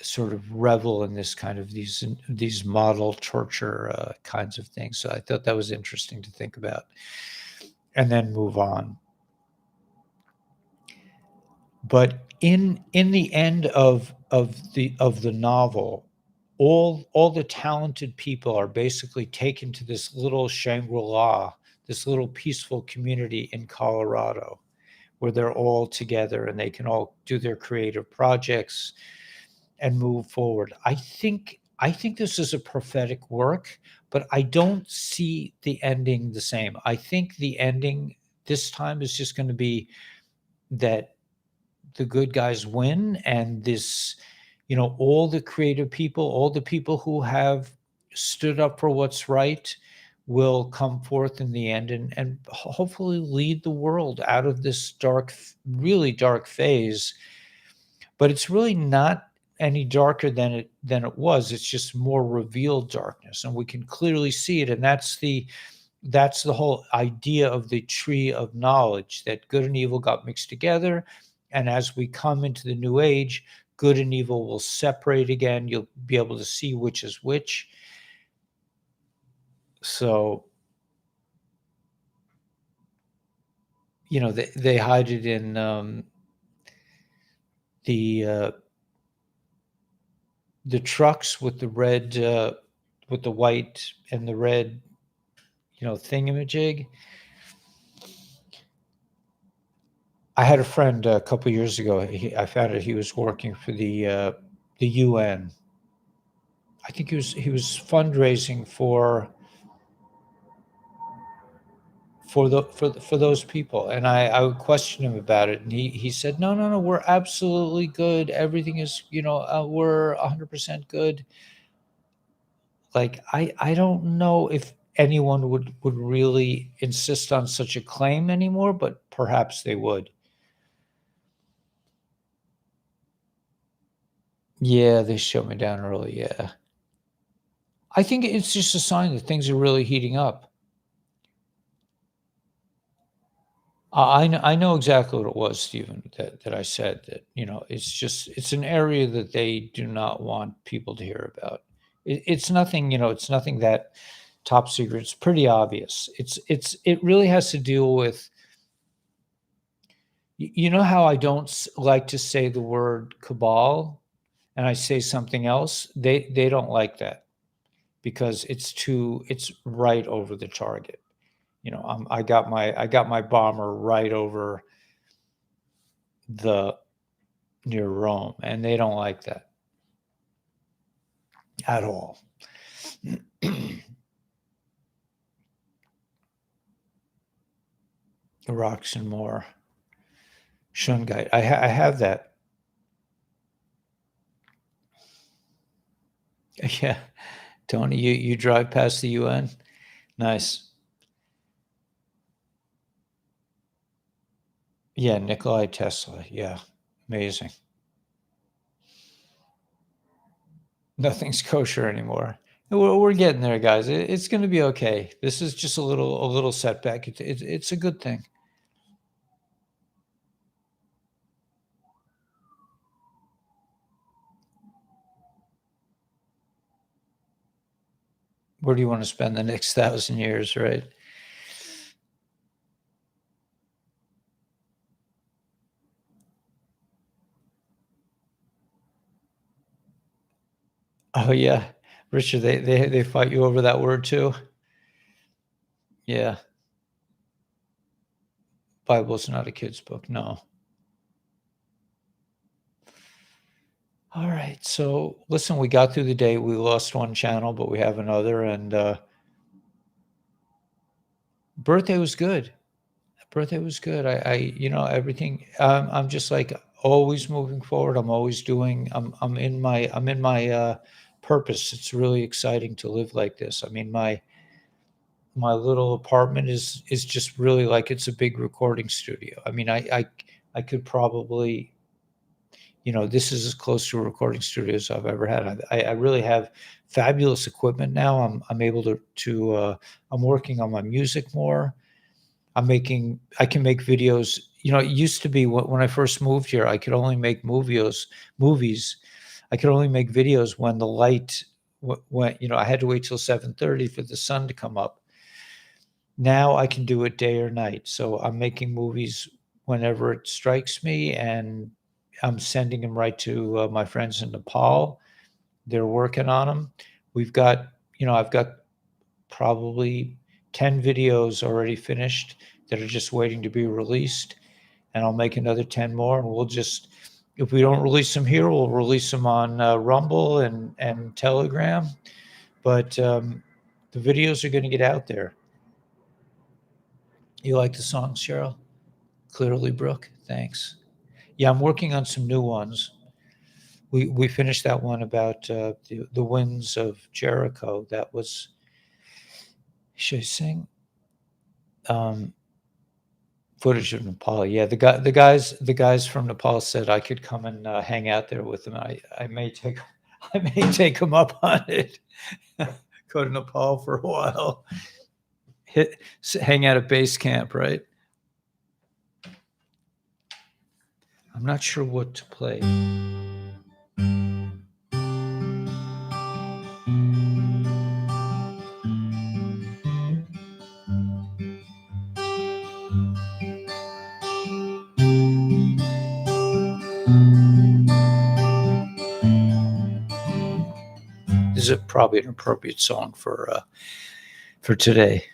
sort of revel in, this kind of these model torture kinds of things. So I thought that was interesting to think about, and then move on. But in the end of the novel, all the talented people are basically taken to this little Shangri-La, this little peaceful community in Colorado, where they're all together and they can all do their creative projects and move forward. I think this is a prophetic work, but I don't see the ending the same. I think the ending this time is just going to be that the good guys win, and this, all the creative people, all the people who have stood up for what's right, will come forth in the end, and hopefully lead the world out of this really dark phase. But it's really not any darker than it was. It's just more revealed darkness, and we can clearly see it. And that's the whole idea of the tree of knowledge, that good and evil got mixed together. And as we come into the new age, good and evil will separate again. You'll be able to see which is which. So, they hide it in the trucks with the red, with the white and the red, thingamajig. I had a friend a couple years ago. I found out he was working for the UN. I think he was fundraising for those people, and I would question him about it, and he said, no, no, no, we're absolutely good. Everything is, we're 100% good. Like, I don't know if anyone would really insist on such a claim anymore, but perhaps they would. Yeah, they shut me down early. Yeah. I think it's just a sign that things are really heating up. I know exactly what it was, Stephen, that I said, that, it's an area that they do not want people to hear about. It's nothing, it's nothing that top secret. It's pretty obvious. It really has to deal with, you know how I don't like to say the word cabal, and I say something else. They don't like that, because it's right over the target. I got my bomber right over the near Rome, and they don't like that at all. The rocks and more Shungite. I have that. Yeah, Tony, you drive past the UN. Nice. Yeah, Nikolai Tesla. Yeah, amazing. Nothing's kosher anymore. We're getting there, guys. It's going to be okay. This is just a little setback. It's a good thing. Where do you want to spend the next 1,000 years, right? Oh yeah, Richard, they fight you over that word too? Yeah. Bible's not a kid's book. No. All right. So listen, we got through the day. We lost one channel, but we have another. And birthday was good. Birthday was good. Everything. I'm just like always moving forward. I'm always doing. I'm in my purpose. It's really exciting to live like this. I mean, my little apartment is just really like it's a big recording studio. I mean, I could probably, this is as close to a recording studio as I've ever had. I really have fabulous equipment now. I'm able to I'm working on my music more. I can make videos. It used to be when I first moved here, I could only make movies. I could only make videos when the light went, I had to wait till 7:30 for the sun to come up. Now I can do it day or night. So I'm making movies whenever it strikes me, and I'm sending them right to my friends in Nepal. They're working on them. I've got probably 10 videos already finished that are just waiting to be released. And I'll make another 10 more. And if we don't release them here, we'll release them on Rumble and Telegram. But the videos are going to get out there. You like the song, Cheryl? Clearly, Brooke. Thanks. Yeah, I'm working on some new ones. We finished that one about the winds of Jericho. That was. Should I sing? Footage of Nepal. Yeah, the guys from Nepal said I could come and hang out there with them. I may take them up on it. Go to Nepal for a while. Hang out at base camp, right? I'm not sure what to play. This is probably an appropriate song for today.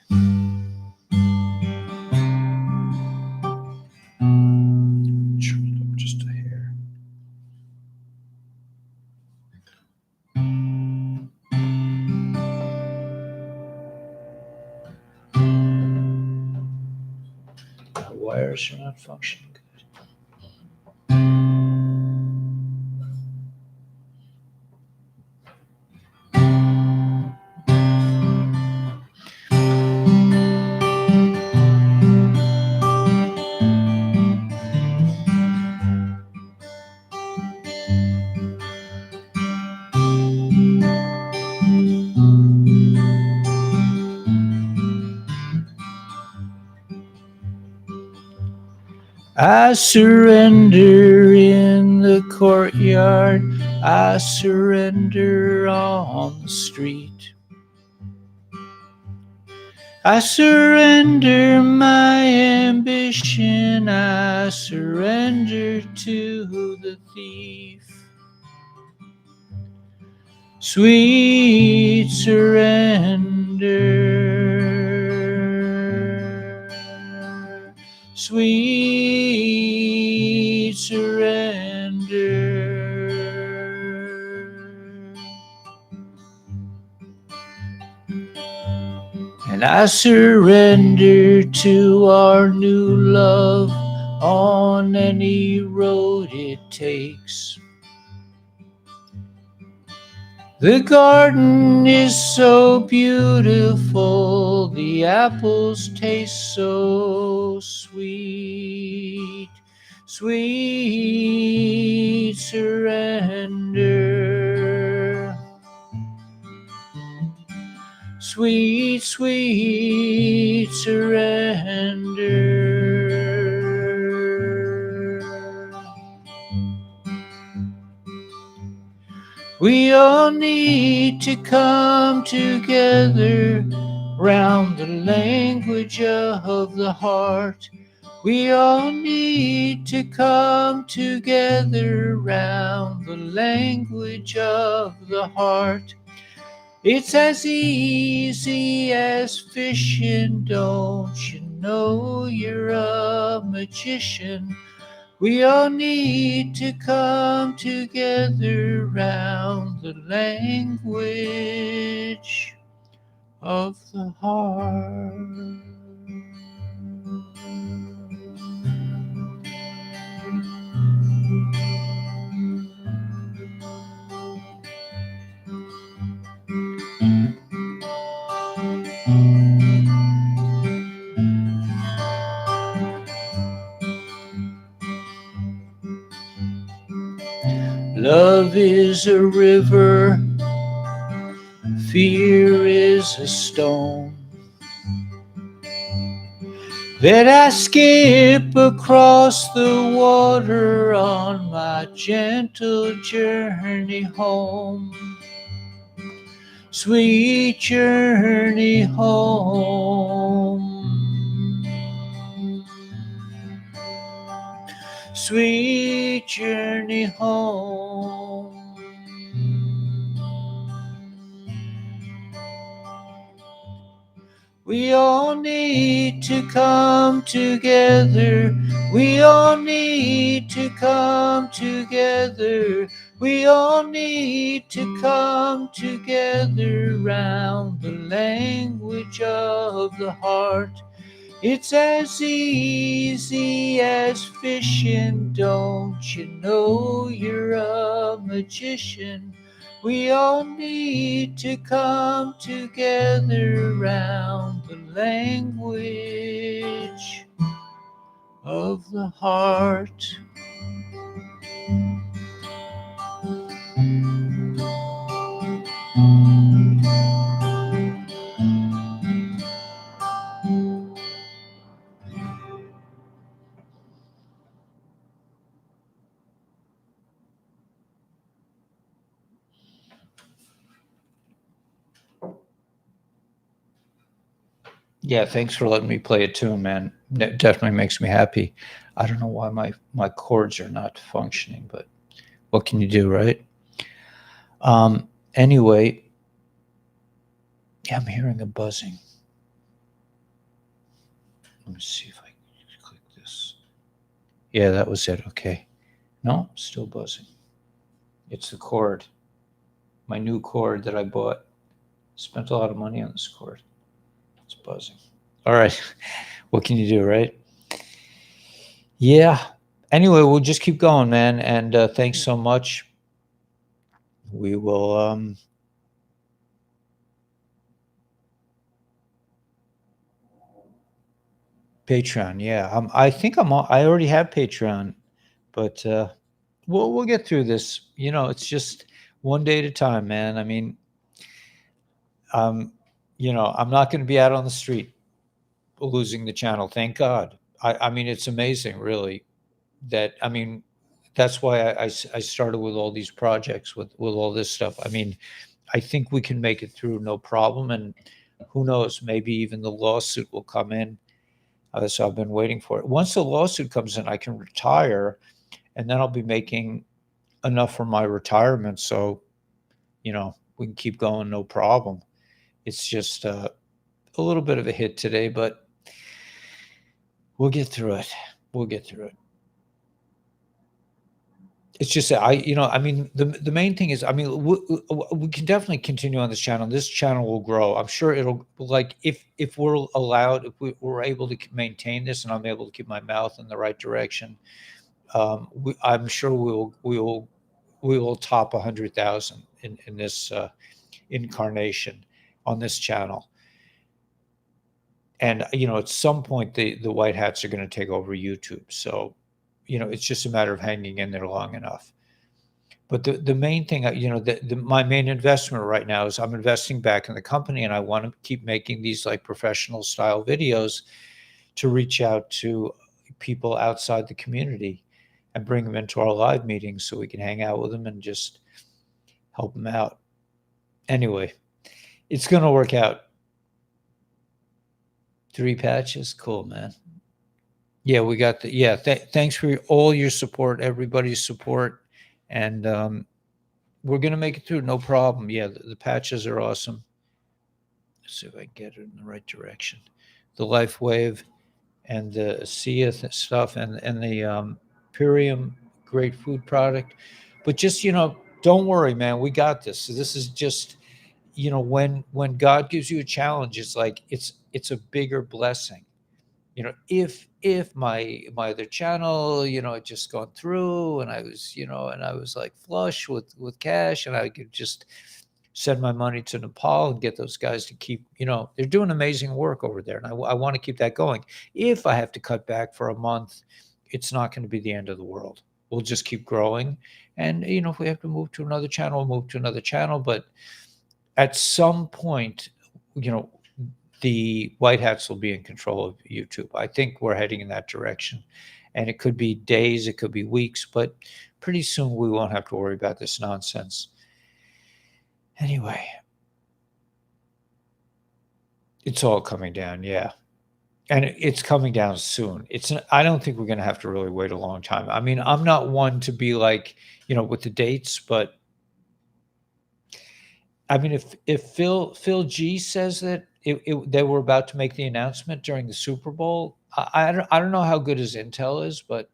Just a hair. The wires are not functioning good. I surrender in the courtyard. I surrender on the street. I surrender my ambition. I surrender to the thief. Sweet surrender. Sweet surrender. And I surrender to our new love on any road it takes. The garden is so beautiful, the apples taste so sweet. Sweet surrender. Sweet, sweet surrender. We all need to come together round the language of the heart. We all need to come together round the language of the heart. It's as easy as fishing, don't you know you're a magician? We all need to come together round the language of the heart. Love is a river, fear is a stone that I skip across the water on my gentle journey home. Sweet journey home. Sweet journey home. We all need to come together. We all need to come together. We all need to come together round the language of the heart. It's as easy as fishing, don't you know you're a magician? We all need to come together round the language of the heart. Yeah, thanks for letting me play a tune, man. It definitely makes me happy. I don't know why my chords are not functioning, but what can you do, right? Anyway, yeah, I'm hearing a buzzing. Let me see if I can click this. Yeah, that was it. Okay. No, still buzzing. It's the cord. My new cord that I bought. Spent a lot of money on this cord. It's buzzing. All right. What can you do, right? Yeah. Anyway, we'll just keep going, man. And thanks so much. We will Patreon. Yeah. I think I already have Patreon, but we'll get through this. You know, it's just one day at a time, man. I mean, um, I'm not going to be out on the street losing the channel. Thank God. I mean, it's amazing, really. That's why I started with all these projects, with all this stuff. I mean, I think we can make it through no problem. And who knows, maybe even the lawsuit will come in. So I've been waiting for it. Once the lawsuit comes in, I can retire, and then I'll be making enough for my retirement. So, we can keep going, no problem. It's just a little bit of a hit today, but we'll get through it. We'll get through it. It's just that the main thing is, we can definitely continue on this channel. This channel will grow. I'm sure it'll, like, if we're allowed, if we're able to maintain this, and I'm able to keep my mouth in the right direction, I'm sure we will top 100,000 in this incarnation on this channel. And at some point the white hats are going to take over YouTube. So it's just a matter of hanging in there long enough. But the main thing, my main investment right now is I'm investing back in the company, and I want to keep making these like professional style videos to reach out to people outside the community and bring them into our live meetings so we can hang out with them and just help them out. Anyway, it's going to work out. 3 patches. Cool, man. Yeah, we got the, yeah. Thanks for all your support, everybody's support. And we're gonna make it through, no problem. Yeah, the patches are awesome. Let's see if I can get it in the right direction. The Life Wave and the ASEA stuff and the Purium, great food product. But just, don't worry, man. We got this. So this is just, when God gives you a challenge, it's like it's a bigger blessing. If my other channel, had just gone through, and I was like flush with cash, and I could just send my money to Nepal and get those guys to keep, they're doing amazing work over there. And I want to keep that going. If I have to cut back for a month, it's not going to be the end of the world. We'll just keep growing. And, if we have to move to another channel, we'll move to another channel. But at some point, the white hats will be in control of YouTube. I think we're heading in that direction. And it could be days, it could be weeks, but pretty soon we won't have to worry about this nonsense. Anyway, it's all coming down, yeah. And it's coming down soon. I don't think we're going to have to really wait a long time. I mean, I'm not one to be like, with the dates, but I mean, if Phil G says that they were about to make the announcement during the Super Bowl, I don't know how good his intel is, but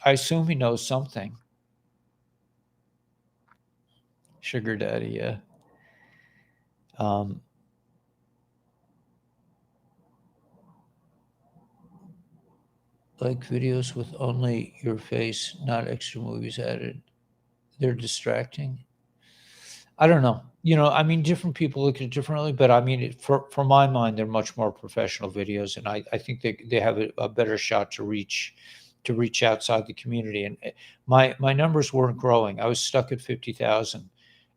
I assume he knows something. Sugar daddy, yeah. Like videos with only your face, not extra movies added. They're distracting. I don't know. I mean, different people look at it differently, but I mean, for my mind, they're much more professional videos, and I think they have a better shot to reach outside the community. And my numbers weren't growing. I was stuck at 50,000.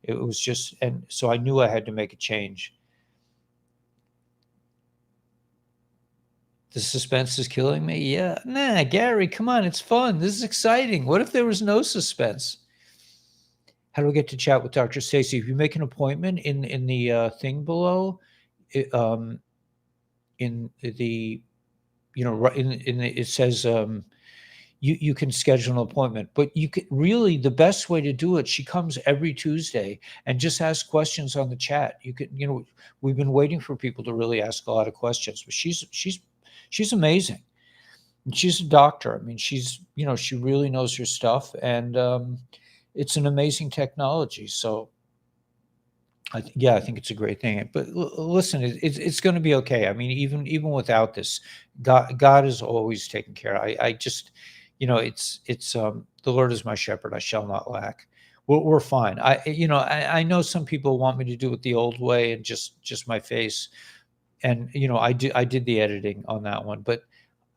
It was just, and so I knew I had to make a change. The suspense is killing me. Yeah. Nah, Gary, come on. It's fun. This is exciting. What if there was no suspense? How do I get to chat with Dr. Stacy? If you make an appointment in the thing below, in the, right it says, you can schedule an appointment, but you could really, the best way to do it, she comes every Tuesday and just asks questions on the chat. We've been waiting for people to really ask a lot of questions, but she's amazing. And she's a doctor. I mean, she really knows her stuff, and it's an amazing technology. So I think it's a great thing. But listen, it's going to be okay. I mean, even without this, God is always taking care. I just, it's the Lord is my shepherd; I shall not lack. We're fine. I know some people want me to do it the old way and just my face, and I did the editing on that one, but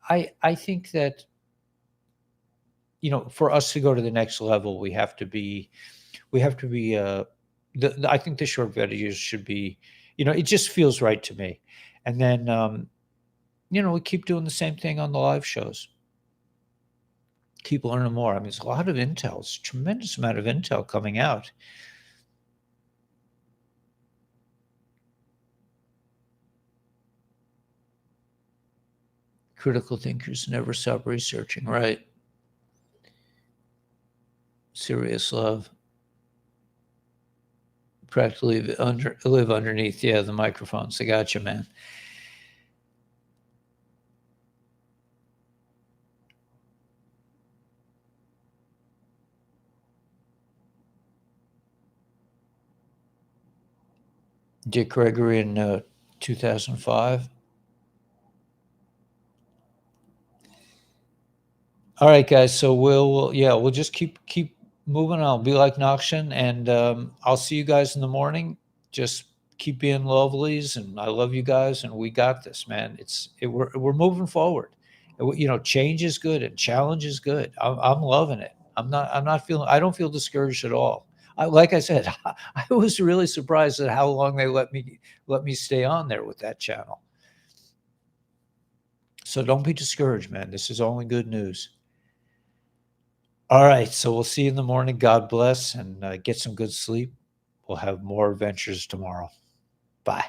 I think that for us to go to the next level, we have to be I think the short videos should be, it just feels right to me. And then, we keep doing the same thing on the live shows. Keep learning more. I mean, it's a lot of intel. It's a tremendous amount of intel coming out. Critical thinkers never stop researching, right? Serious love. Practically live underneath, the microphones. I got you, man. Dick Gregory in 2005. All right, guys. So we'll just keep moving on. Be like Nakshan, and I'll see you guys in the morning. Just keep being lovelies, and I love you guys, and we got this, man. We're moving forward. Change is good and challenge is good. I'm loving it. I don't feel discouraged at all. Like I said, I was really surprised at how long they let me stay on there with that channel. So don't be discouraged, man. This is only good news. All right. So we'll see you in the morning. God bless, and get some good sleep. We'll have more adventures tomorrow. Bye.